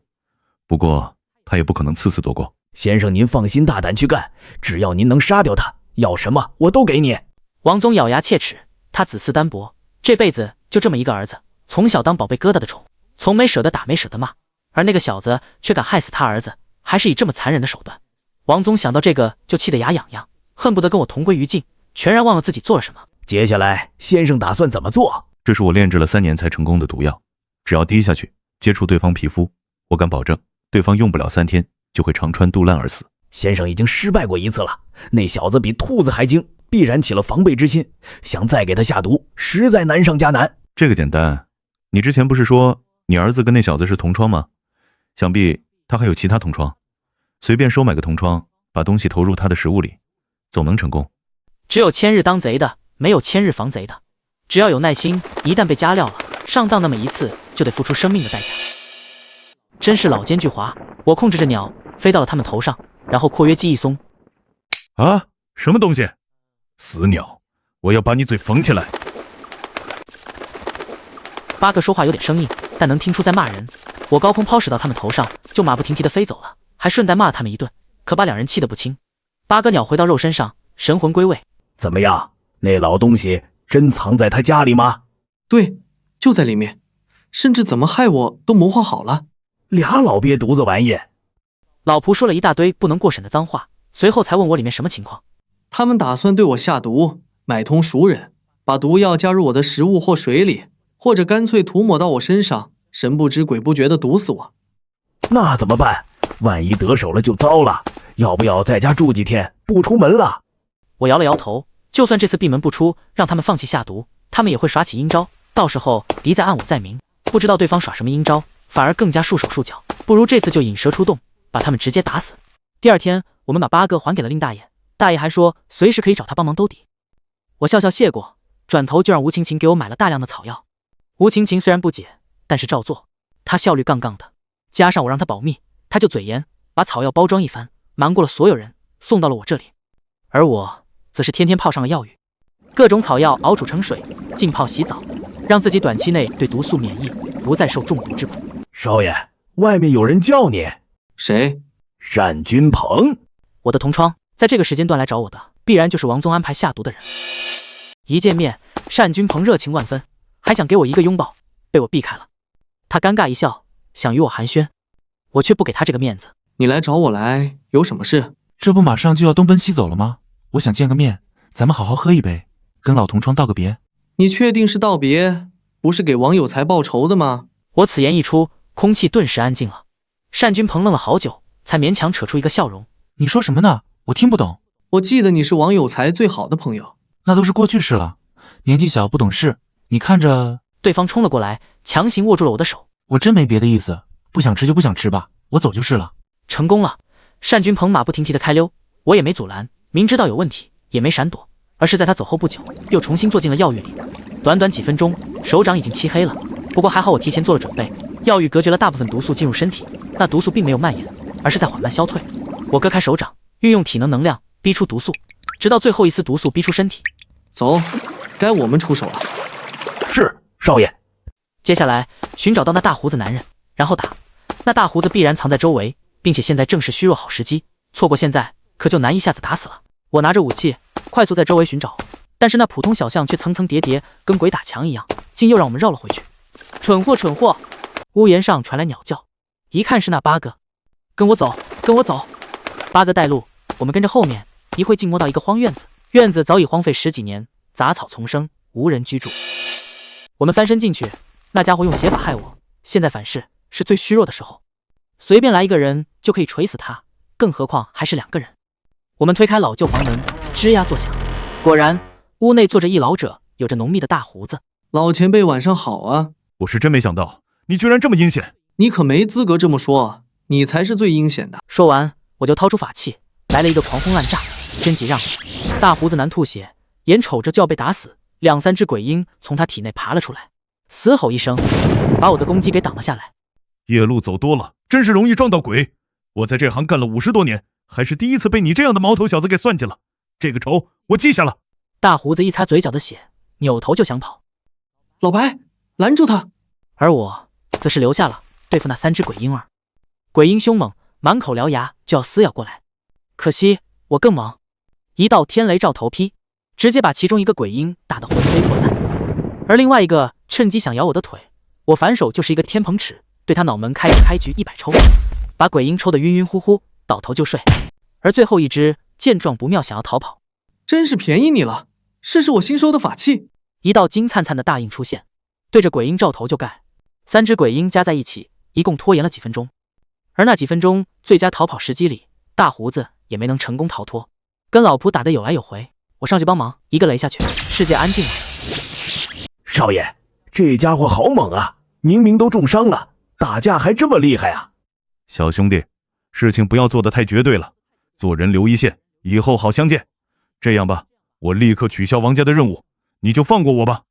不过他也不可能次次躲过。先生您放心大胆去干，只要您能杀掉他，要什么我都给你。王宗咬牙切齿，他子嗣单薄，这辈子就这么一个儿子，从小当宝贝疙瘩的宠，从没舍得打没舍得骂，而那个小子却敢害死他儿子，还是以这么残忍的手段。王宗想到这个就气得牙痒痒，恨不得跟我同归于尽，全然忘了自己做了什么。接下来先生打算怎么做？这是我炼制了3年才成功的毒药，只要滴下去，接触对方皮肤，我敢保证对方用不了3天就会肠穿肚烂而死。先生已经失败过1次了，那小子比兔子还精，必然起了防备之心，想再给他下毒，实在难上加难。这个简单，你之前不是说你儿子跟那小子是同窗吗？想必他还有其他同窗，随便收买个同窗，把东西投入他的食物里，总能成功。只有千日当贼的，没有千日防贼的。只要有耐心，一旦被加料了，上当那么一次就得付出生命的代价。真是老奸巨猾，我控制着鸟飞到了他们头上，然后括约肌一松。啊，什么东西？死鸟，我要把你嘴缝起来。8个说话有点生硬，但能听出在骂人。我高空抛掷到他们头上，就马不停蹄地飞走了，还顺带骂他们一顿，可把2人气得不轻。8个鸟回到肉身上，神魂归位。怎么样？那老东西真藏在他家里吗？对，就在里面，甚至怎么害我都谋划好了。俩老瘪犊子玩意。老仆说了一大堆不能过审的脏话，随后才问我里面什么情况。他们打算对我下毒，买通熟人，把毒药加入我的食物或水里，或者干脆涂抹到我身上，神不知鬼不觉地毒死我。那怎么办？万一得手了就糟了。要不要在家住几天，不出门了？我摇了摇头，就算这次闭门不出，让他们放弃下毒，他们也会耍起阴招，到时候敌在暗我在明，不知道对方耍什么阴招，反而更加束手束脚。不如这次就引蛇出洞，把他们直接打死。第2天，我们把8个还给了令大爷，大爷还说随时可以找他帮忙兜底。我笑笑谢过，转头就让吴晴晴给我买了大量的草药。吴晴晴虽然不解，但是照做，她效率杠杠的，加上我让她保密，她就嘴严，把草药包装一番，瞒过了所有人，送到了我这里。而我则是天天泡上了药浴，各种草药熬煮成水，浸泡洗澡，让自己短期内对毒素免疫，不再受中毒之苦。少爷，外面有人叫你。谁？单君鹏。我的同窗，在这个时间段来找我的，必然就是王宗安排下毒的人。一见面，单君鹏热情万分，还想给我一个拥抱，被我避开了。他尴尬一笑，想与我寒暄，我却不给他这个面子。你来找我来有什么事？这不马上就要东奔西走了吗？我想见个面，咱们好好喝一杯，跟老同窗道个别。你确定是道别，不是给王有才报仇的吗？我此言一出，空气顿时安静了。单君鹏愣了好久，才勉强扯出一个笑容。你说什么呢？我听不懂。我记得你是王有才最好的朋友。那都是过去式了，年纪小不懂事，你看着。对方冲了过来，强行握住了我的手。我真没别的意思，不想吃就不想吃吧，我走就是了。成功了。单君鹏马不停蹄的开溜，我也没阻拦，明知道有问题也没闪躲，而是在他走后不久，又重新坐进了药浴里。短短几分钟，手掌已经漆黑了，不过还好我提前做了准备，药浴隔绝了大部分毒素进入身体，那毒素并没有蔓延，而是在缓慢消退。我割开手掌，运用体能量逼出毒素，直到最后一丝毒素逼出身体。走，该我们出手了。是，少爷。接下来寻找到那大胡子男人，然后打。那大胡子必然藏在周围，并且现在正是虚弱好时机，错过现在可就难一下子打死了。我拿着武器快速在周围寻找，但是那普通小巷却层层叠叠，跟鬼打墙一样，竟又让我们绕了回去。蠢货蠢货！屋檐上传来鸟叫，一看是那8个。跟我走，跟我走！8个带路，我们跟着后面，一会竟摸到一个荒院子，院子早已荒废10几年，杂草丛生，无人居住。我们翻身进去，那家伙用邪法害我，现在反噬，是最虚弱的时候，随便来一个人就可以锤死他，更何况还是2个人。我们推开老旧房门，吱呀作响，果然屋内坐着一老者，有着浓密的大胡子。老前辈晚上好啊！我是真没想到你居然这么阴险。你可没资格这么说，你才是最阴险的。说完我就掏出法器，来了一个狂轰滥炸，真几让！大胡子男吐血，眼瞅着就要被打死，2、3只鬼婴从他体内爬了出来，嘶吼一声，把我的攻击给挡了下来。夜路走多了，真是容易撞到鬼。我在这行干了50多年，还是第一次被你这样的毛头小子给算计了。这个仇我记下了。大胡子一擦嘴角的血，扭头就想跑。老白，拦住他！而我则是留下了对付那3只鬼婴儿。鬼婴凶猛，满口獠牙就要撕咬过来。可惜我更忙，一道天雷照头劈，直接把其中一个鬼婴打得魂飞魄散。而另外一个趁机想咬我的腿，我反手就是一个天蓬尺，对他脑门开局100抽，把鬼婴抽得晕晕乎乎，倒头就睡。而最后一只见状不妙，想要逃跑。真是便宜你了，试试我新收的法器。一道金灿灿的大印出现，对着鬼婴照头就盖。3只鬼婴加在一起，一共拖延了几分钟。而那几分钟最佳逃跑时机里，大胡子也没能成功逃脱，跟老仆打得有来有回。我上去帮忙，一个雷下去，世界安静了。少爷，这家伙好猛啊！明明都重伤了，打架还这么厉害啊！小兄弟，事情不要做得太绝对了，做人留一线，以后好相见。这样吧，我立刻取消王家的任务，你就放过我吧。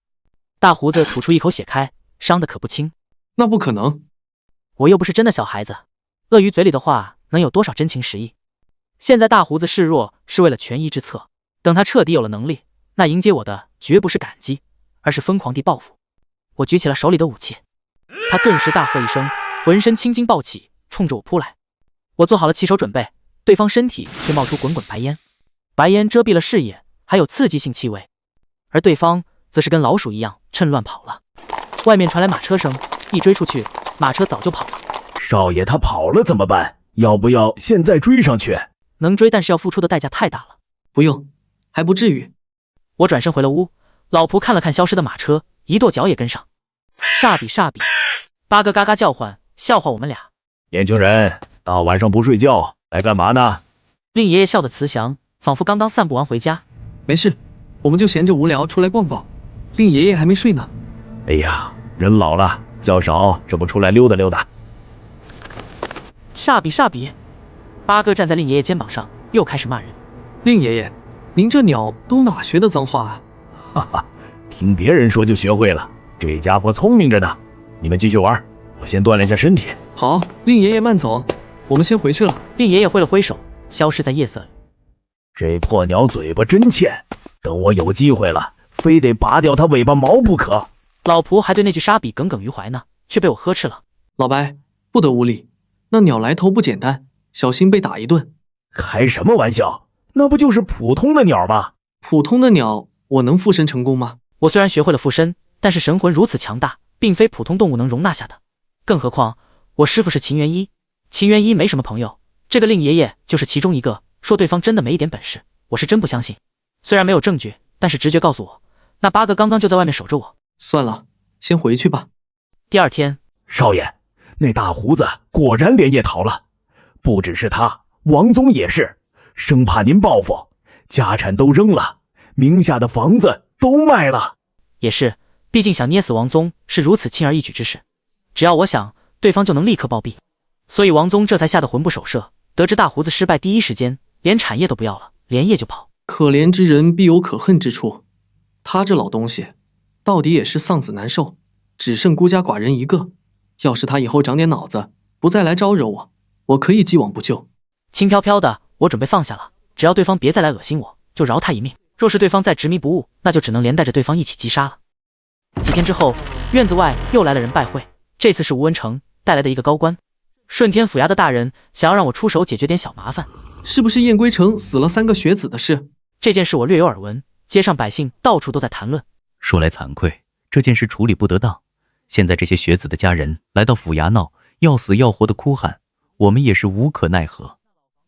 大胡子吐出一口血开，伤得可不轻。那不可能，我又不是真的小孩子，鳄鱼嘴里的话能有多少真情实意？现在大胡子示弱是为了权宜之策，等他彻底有了能力，那迎接我的绝不是感激，而是疯狂地报复。我举起了手里的武器，他顿时大喝一声，浑身青筋暴起，冲着我扑来。我做好了起手准备，对方身体却冒出滚滚白烟，白烟遮蔽了视野，还有刺激性气味。而对方则是跟老鼠一样趁乱跑了。外面传来马车声，一追出去，马车早就跑了。少爷他跑了怎么办？要不要现在追上去？能追，但是要付出的代价太大了。不用，还不至于。我转身回了屋，老仆看了看消失的马车，一跺脚也跟上。煞比煞比，八哥嘎嘎叫唤，笑话我们俩。年轻人，大晚上不睡觉，来干嘛呢？令爷爷笑得慈祥，仿佛刚刚散步完回家。没事，我们就闲着无聊出来逛逛。令爷爷还没睡呢。哎呀，人老了，较少，这不出来溜达溜达。煞比煞比，八哥站在令爷爷肩膀上，又开始骂人。令爷爷，您这鸟都哪学的脏话啊？哈哈，听别人说就学会了。这家伙聪明着呢。你们继续玩，我先锻炼下身体。好，令爷爷慢走，我们先回去了。令爷爷挥了挥手，消失在夜色里。这破鸟嘴巴真欠，等我有机会了，非得拔掉它尾巴毛不可。老仆还对那句沙比耿耿于怀呢，却被我呵斥了。老白，不得无礼，那鸟来头不简单，小心被打一顿。开什么玩笑？那不就是普通的鸟吗？普通的鸟，我能附身成功吗？我虽然学会了附身，但是神魂如此强大，并非普通动物能容纳下的。更何况我师父是秦元一，秦元一没什么朋友，这个令爷爷就是其中一个。说对方真的没一点本事，我是真不相信。虽然没有证据，但是直觉告诉我，那八个刚刚就在外面守着我。算了，先回去吧。第二天，少爷，那大胡子果然连夜逃了。不只是他，王宗也是，生怕您报复，家产都扔了，名下的房子都卖了。也是，毕竟想捏死王宗是如此轻而易举之事，只要我想，对方就能立刻暴毙。所以王宗这才吓得魂不守舍，得知大胡子失败，第一时间连产业都不要了，连夜就跑。可怜之人必有可恨之处，他这老东西到底也是丧子难受，只剩孤家寡人一个。要是他以后长点脑子，不再来招惹我，我可以既往不咎。轻飘飘的，我准备放下了，只要对方别再来恶心我，就饶他一命。若是对方再执迷不悟，那就只能连带着对方一起击杀了。几天之后，院子外又来了人拜会，这次是吴文成带来的一个高官，顺天府衙的大人想要让我出手解决点小麻烦。是不是燕归城死了3个学子的事？这件事我略有耳闻，街上百姓到处都在谈论。说来惭愧，这件事处理不得当，现在这些学子的家人来到府衙闹，要死要活的哭喊，我们也是无可奈何。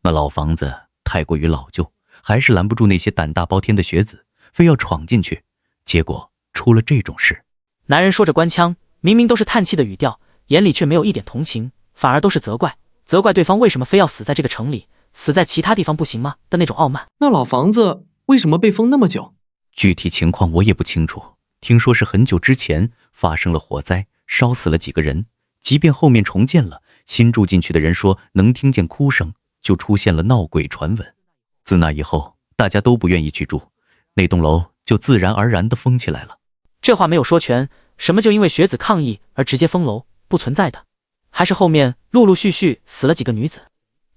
那老房子太过于老旧，还是拦不住那些胆大包天的学子，非要闯进去，结果出了这种事。男人说着官腔，明明都是叹气的语调，眼里却没有一点同情，反而都是责怪对方为什么非要死在这个城里，死在其他地方不行吗的那种傲慢。那老房子为什么被封那么久？具体情况我也不清楚，听说是很久之前发生了火灾，烧死了几个人，即便后面重建了，新住进去的人说能听见哭声，就出现了闹鬼传闻。自那以后，大家都不愿意去住，那栋楼就自然而然地封起来了。这话没有说全，什么就因为学子抗议而直接封楼，不存在的。还是后面陆陆续续死了几个女子，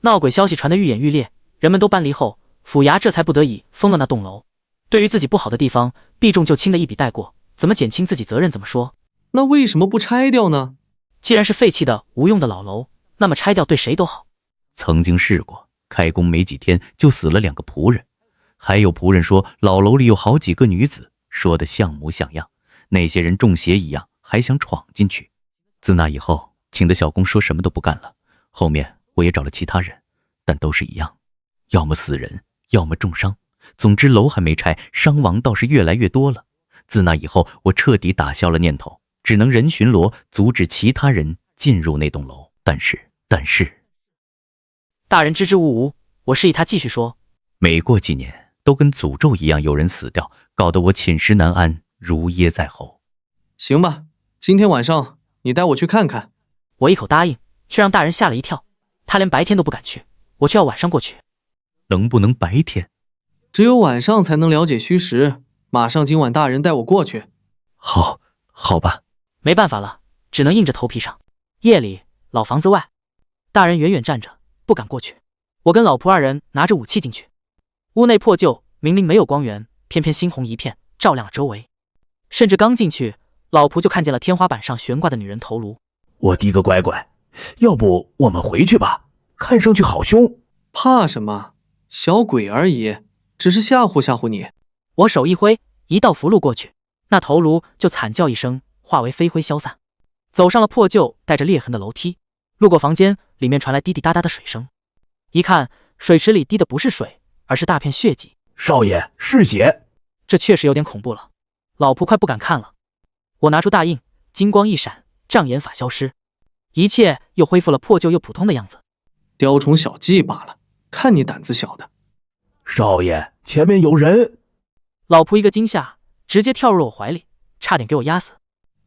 闹鬼消息传得愈演愈烈，人们都搬离后，府衙这才不得已封了那栋楼。对于自己不好的地方，避重就轻的一笔带过，怎么减轻自己责任怎么说。那为什么不拆掉呢？既然是废弃的无用的老楼，那么拆掉对谁都好。曾经试过，开工没几天就死了2个仆人，还有仆人说老楼里有好几个女子，说的像模像样，那些人中邪一样，还想闯进去。自那以后，请的小工说什么都不干了。后面我也找了其他人，但都是一样，要么死人，要么重伤。总之楼还没拆，伤亡倒是越来越多了。自那以后，我彻底打消了念头，只能人巡逻阻止其他人进入那栋楼。但是大人支支吾吾，我示意他继续说。每过几年都跟诅咒一样有人死掉，搞得我寝食难安，如噎在喉。行吧，今天晚上你带我去看看。我一口答应，却让大人吓了一跳。他连白天都不敢去，我却要晚上过去。能不能白天？只有晚上才能了解虚实。马上今晚大人带我过去。好吧。没办法了，只能硬着头皮上。夜里，老房子外，大人远远站着，不敢过去。我跟老仆2人拿着武器进去。屋内破旧，明明没有光源，偏偏猩红一片，照亮了周围。甚至刚进去，老仆就看见了天花板上悬挂的女人头颅。我的个乖乖，要不我们回去吧？看上去好凶。怕什么？小鬼而已，只是吓唬吓唬你。我手一挥，一道符箓过去，那头颅就惨叫一声，化为飞灰消散。走上了破旧带着裂痕的楼梯，路过房间，里面传来滴滴答答的水声。一看，水池里滴的不是水，而是大片血迹。少爷，是血。这确实有点恐怖了，老仆快不敢看了。我拿出大印，金光一闪，障眼法消失，一切又恢复了破旧又普通的样子。雕虫小技罢了，看你胆子小的。少爷，前面有人。老仆一个惊吓，直接跳入了我怀里，差点给我压死。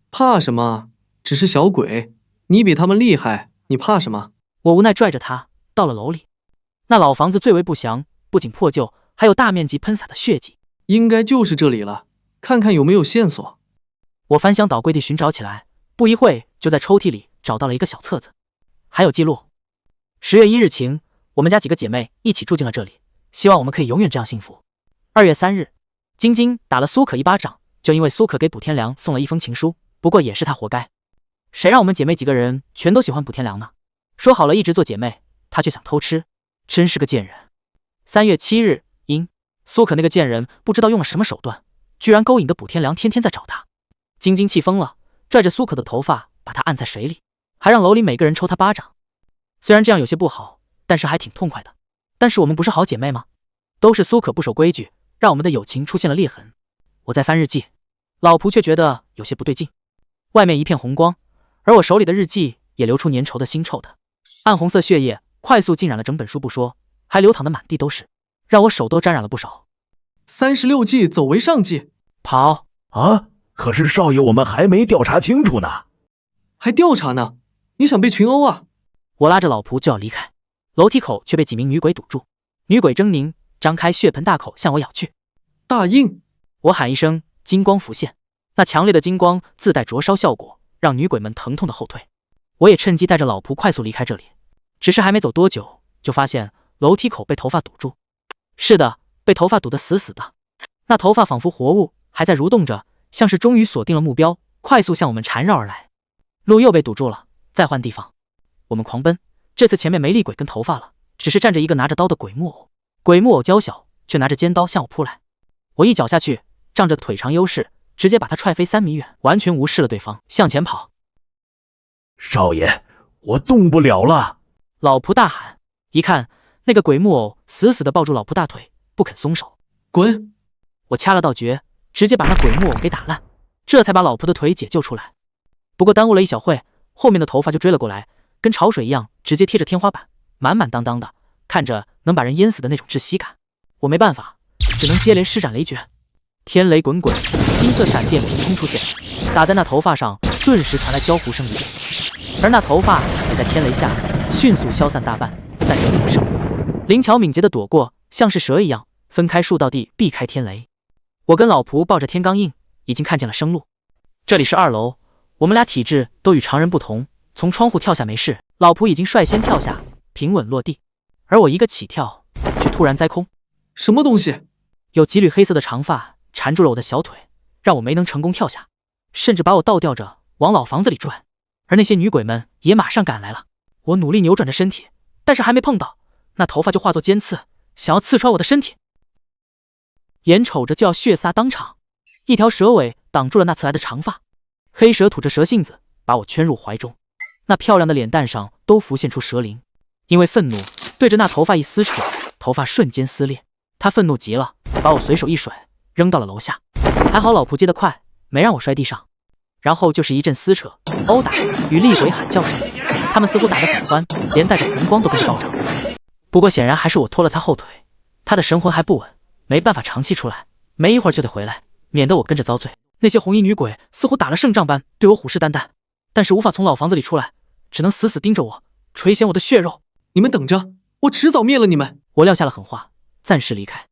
怕什么？只是小鬼，你比他们厉害，你怕什么？我无奈拽着他到了楼里。那老房子最为不祥，不仅破旧，还有大面积喷洒的血迹。应该就是这里了，看看有没有线索。我翻箱倒柜地寻找起来，不一会就在抽屉里找到了一个小册子，还有记录。10月1日晴，我们家几个姐妹一起住进了这里，希望我们可以永远这样幸福。2月3日，晶晶打了苏可一巴掌，就因为苏可给卜天良送了一封情书，不过也是他活该。谁让我们姐妹几个人全都喜欢卜天良呢？说好了一直做姐妹，他却想偷吃，真是个贱人。3月7日，阴，苏可那个贱人不知道用了什么手段，居然勾引的卜天良天天在找他。晶晶气疯了，拽着苏可的头发把他按在水里，还让楼里每个人抽他巴掌。虽然这样有些不好，但是还挺痛快的。但是我们不是好姐妹吗？都是苏可不守规矩，让我们的友情出现了裂痕。我在翻日记，老仆却觉得有些不对劲。外面一片红光，而我手里的日记也流出粘稠的腥臭的暗红色血液，快速浸染了整本书不说，还流淌得满地都是，让我手都沾染了不少。36计走为上计。跑啊！可是少爷，我们还没调查清楚呢。还调查呢？你想被群殴啊？我拉着老仆就要离开，楼梯口却被几名女鬼堵住。女鬼狰狞，张开血盆大口向我咬去。大印！我喊一声，金光浮现，那强烈的金光自带灼烧效果，让女鬼们疼痛的后退。我也趁机带着老仆快速离开这里，只是还没走多久，就发现楼梯口被头发堵住。是的，被头发堵得死死的，那头发仿佛活物，还在蠕动着，像是终于锁定了目标，快速向我们缠绕而来。路又被堵住了，再换地方。我们狂奔，这次前面没厉鬼跟头发了，只是站着一个拿着刀的鬼木偶。鬼木偶娇小，却拿着尖刀向我扑来。我一脚下去，仗着腿长优势，直接把他踹飞3米远，完全无视了对方，向前跑。少爷，我动不了了！老仆大喊。一看，那个鬼木偶死死地抱住老仆大腿，不肯松手。滚！我掐了道诀，直接把那鬼木偶给打烂，这才把老仆的腿解救出来。不过耽误了一小会，后面的头发就追了过来，跟潮水一样，直接贴着天花板，满满当当的，看着能把人淹死的那种窒息感。我没办法，只能接连施展雷诀。天雷滚滚，金色闪电凭空出现，打在那头发上，顿时传来焦糊声一片，而那头发也在天雷下迅速消散大半，但仍有生物，灵巧敏捷地躲过，像是蛇一样分开数道地避开天雷。我跟老仆抱着天罡印，已经看见了生路。这里是2楼，我们俩体质都与常人不同，从窗户跳下没事，老仆已经率先跳下，平稳落地，而我一个起跳，却突然栽空。什么东西？有几缕黑色的长发缠住了我的小腿，让我没能成功跳下，甚至把我倒吊着往老房子里转。而那些女鬼们也马上赶来了，我努力扭转着身体，但是还没碰到，那头发就化作尖刺，想要刺穿我的身体。眼瞅着就要血撒当场，一条蛇尾挡住了那刺来的长发，黑蛇吐着蛇信子，把我圈入怀中。那漂亮的脸蛋上都浮现出蛇鳞，因为愤怒，对着那头发一撕扯，头发瞬间撕裂。他愤怒极了，把我随手一甩，扔到了楼下。还好老仆接得快，没让我摔地上。然后就是一阵撕扯、殴打与厉鬼喊叫声，他们似乎打得很欢，连带着红光都跟着暴涨。不过显然还是我拖了他后腿，他的神魂还不稳，没办法长期出来，没一会儿就得回来，免得我跟着遭罪。那些红衣女鬼似乎打了胜仗般对我虎视眈眈，但是无法从老房子里出来，只能死死盯着我，垂涎我的血肉。你们等着，我迟早灭了你们！我撂下了狠话，暂时离开，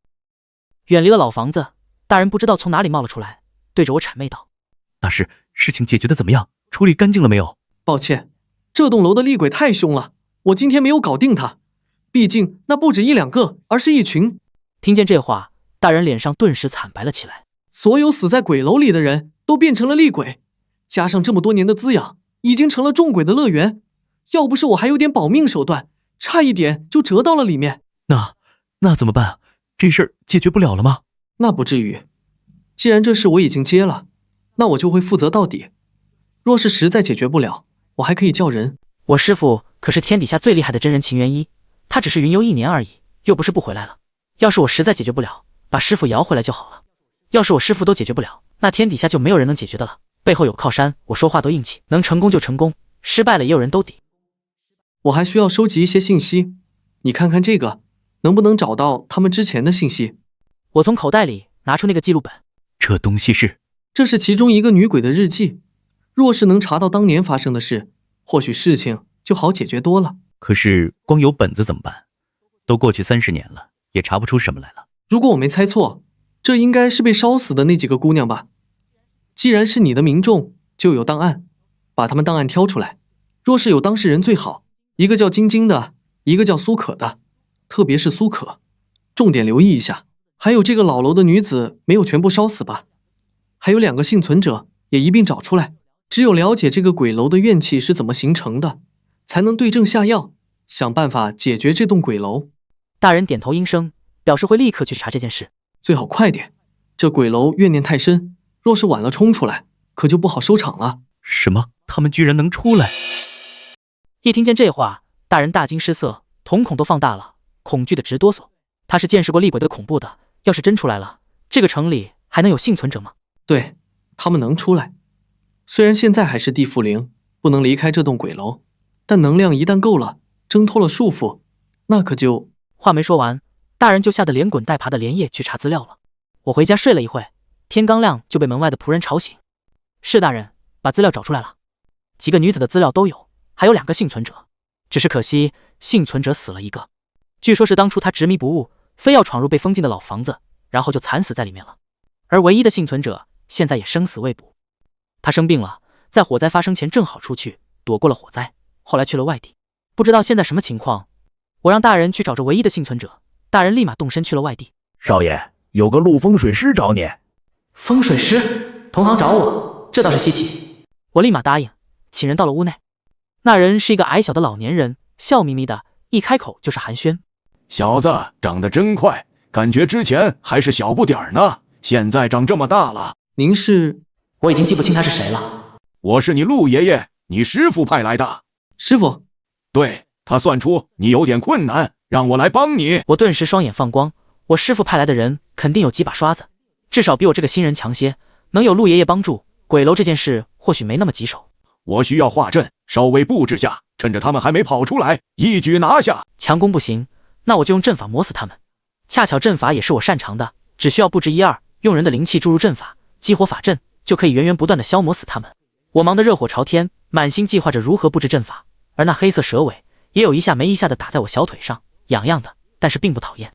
远离了老房子。大人不知道从哪里冒了出来，对着我谄媚道：“大师，事情解决的怎么样？处理干净了没有？”抱歉，这栋楼的厉鬼太凶了，我今天没有搞定他。毕竟那不止1、2个，而是一群。听见这话，大人脸上顿时惨白了起来。所有死在鬼楼里的人都变成了厉鬼，加上这么多年的滋养，已经成了众鬼的乐园。要不是我还有点保命手段，差一点就折到了里面。那怎么办啊？这事儿解决不了了吗？那不至于，既然这事我已经接了，那我就会负责到底。若是实在解决不了，我还可以叫人。我师父可是天底下最厉害的真人秦元一，他只是云游1年而已，又不是不回来了。要是我实在解决不了，把师父摇回来就好了。要是我师父都解决不了，那天底下就没有人能解决的了。背后有靠山，我说话都硬气，能成功就成功，失败了也有人兜底。我还需要收集一些信息，你看看这个，能不能找到他们之前的信息？我从口袋里拿出那个记录本。这东西是？这是其中一个女鬼的日记。若是能查到当年发生的事，或许事情就好解决多了。可是光有本子怎么办？都过去30年了，也查不出什么来了。如果我没猜错，这应该是被烧死的那几个姑娘吧？既然是你的民众，就有档案，把他们档案挑出来。若是有当事人最好，一个叫晶晶的，一个叫苏可的，特别是苏可，重点留意一下。还有这个老楼的女子没有全部烧死吧？还有2个幸存者也一并找出来。只有了解这个鬼楼的怨气是怎么形成的，才能对症下药，想办法解决这栋鬼楼。大人点头应声，表示会立刻去查这件事。最好快点，这鬼楼怨念太深，若是晚了冲出来，可就不好收场了。什么？他们居然能出来？一听见这话，大人大惊失色，瞳孔都放大了，恐惧的直哆嗦。他是见识过厉鬼的恐怖的，要是真出来了，这个城里还能有幸存者吗？对，他们能出来。虽然现在还是地缚灵，不能离开这栋鬼楼，但能量一旦够了，挣脱了束缚，那可就……话没说完，大人就吓得连滚带爬的连夜去查资料了。我回家睡了一会，天刚亮就被门外的仆人吵醒。是大人，把资料找出来了，几个女子的资料都有，还有2个幸存者，只是可惜幸存者死了1个。据说是当初他执迷不悟，非要闯入被封禁的老房子，然后就惨死在里面了。而唯一的幸存者现在也生死未卜。他生病了，在火灾发生前正好出去，躲过了火灾，后来去了外地，不知道现在什么情况。我让大人去找这唯一的幸存者，大人立马动身去了外地。少爷，有个陆风水师找你。风水师？同行找我，这倒是稀奇。我立马答应，请人到了屋内。那人是一个矮小的老年人，笑眯眯的，一开口就是寒暄。小子长得真快，感觉之前还是小不点儿呢，现在长这么大了。您是？我已经记不清他是谁了。我是你陆爷爷，你师父派来的。师父？对，他算出你有点困难，让我来帮你。我顿时双眼放光，我师父派来的人肯定有几把刷子，至少比我这个新人强些，能有陆爷爷帮助，鬼楼这件事或许没那么棘手。我需要化阵，稍微布置下，趁着他们还没跑出来，一举拿下。强攻不行，那我就用阵法磨死他们。恰巧阵法也是我擅长的，只需要布置1、2，用人的灵气注入阵法，激活法阵，就可以源源不断的消磨死他们。我忙得热火朝天，满心计划着如何布置阵法，而那黑色蛇尾也有一下没一下的打在我小腿上，痒痒的，但是并不讨厌。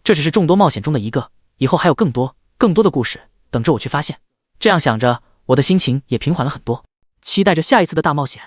这只是众多冒险中的一个，以后还有更多的故事等着我去发现。这样想着，我的心情也平缓了很多，期待着下一次的大冒险。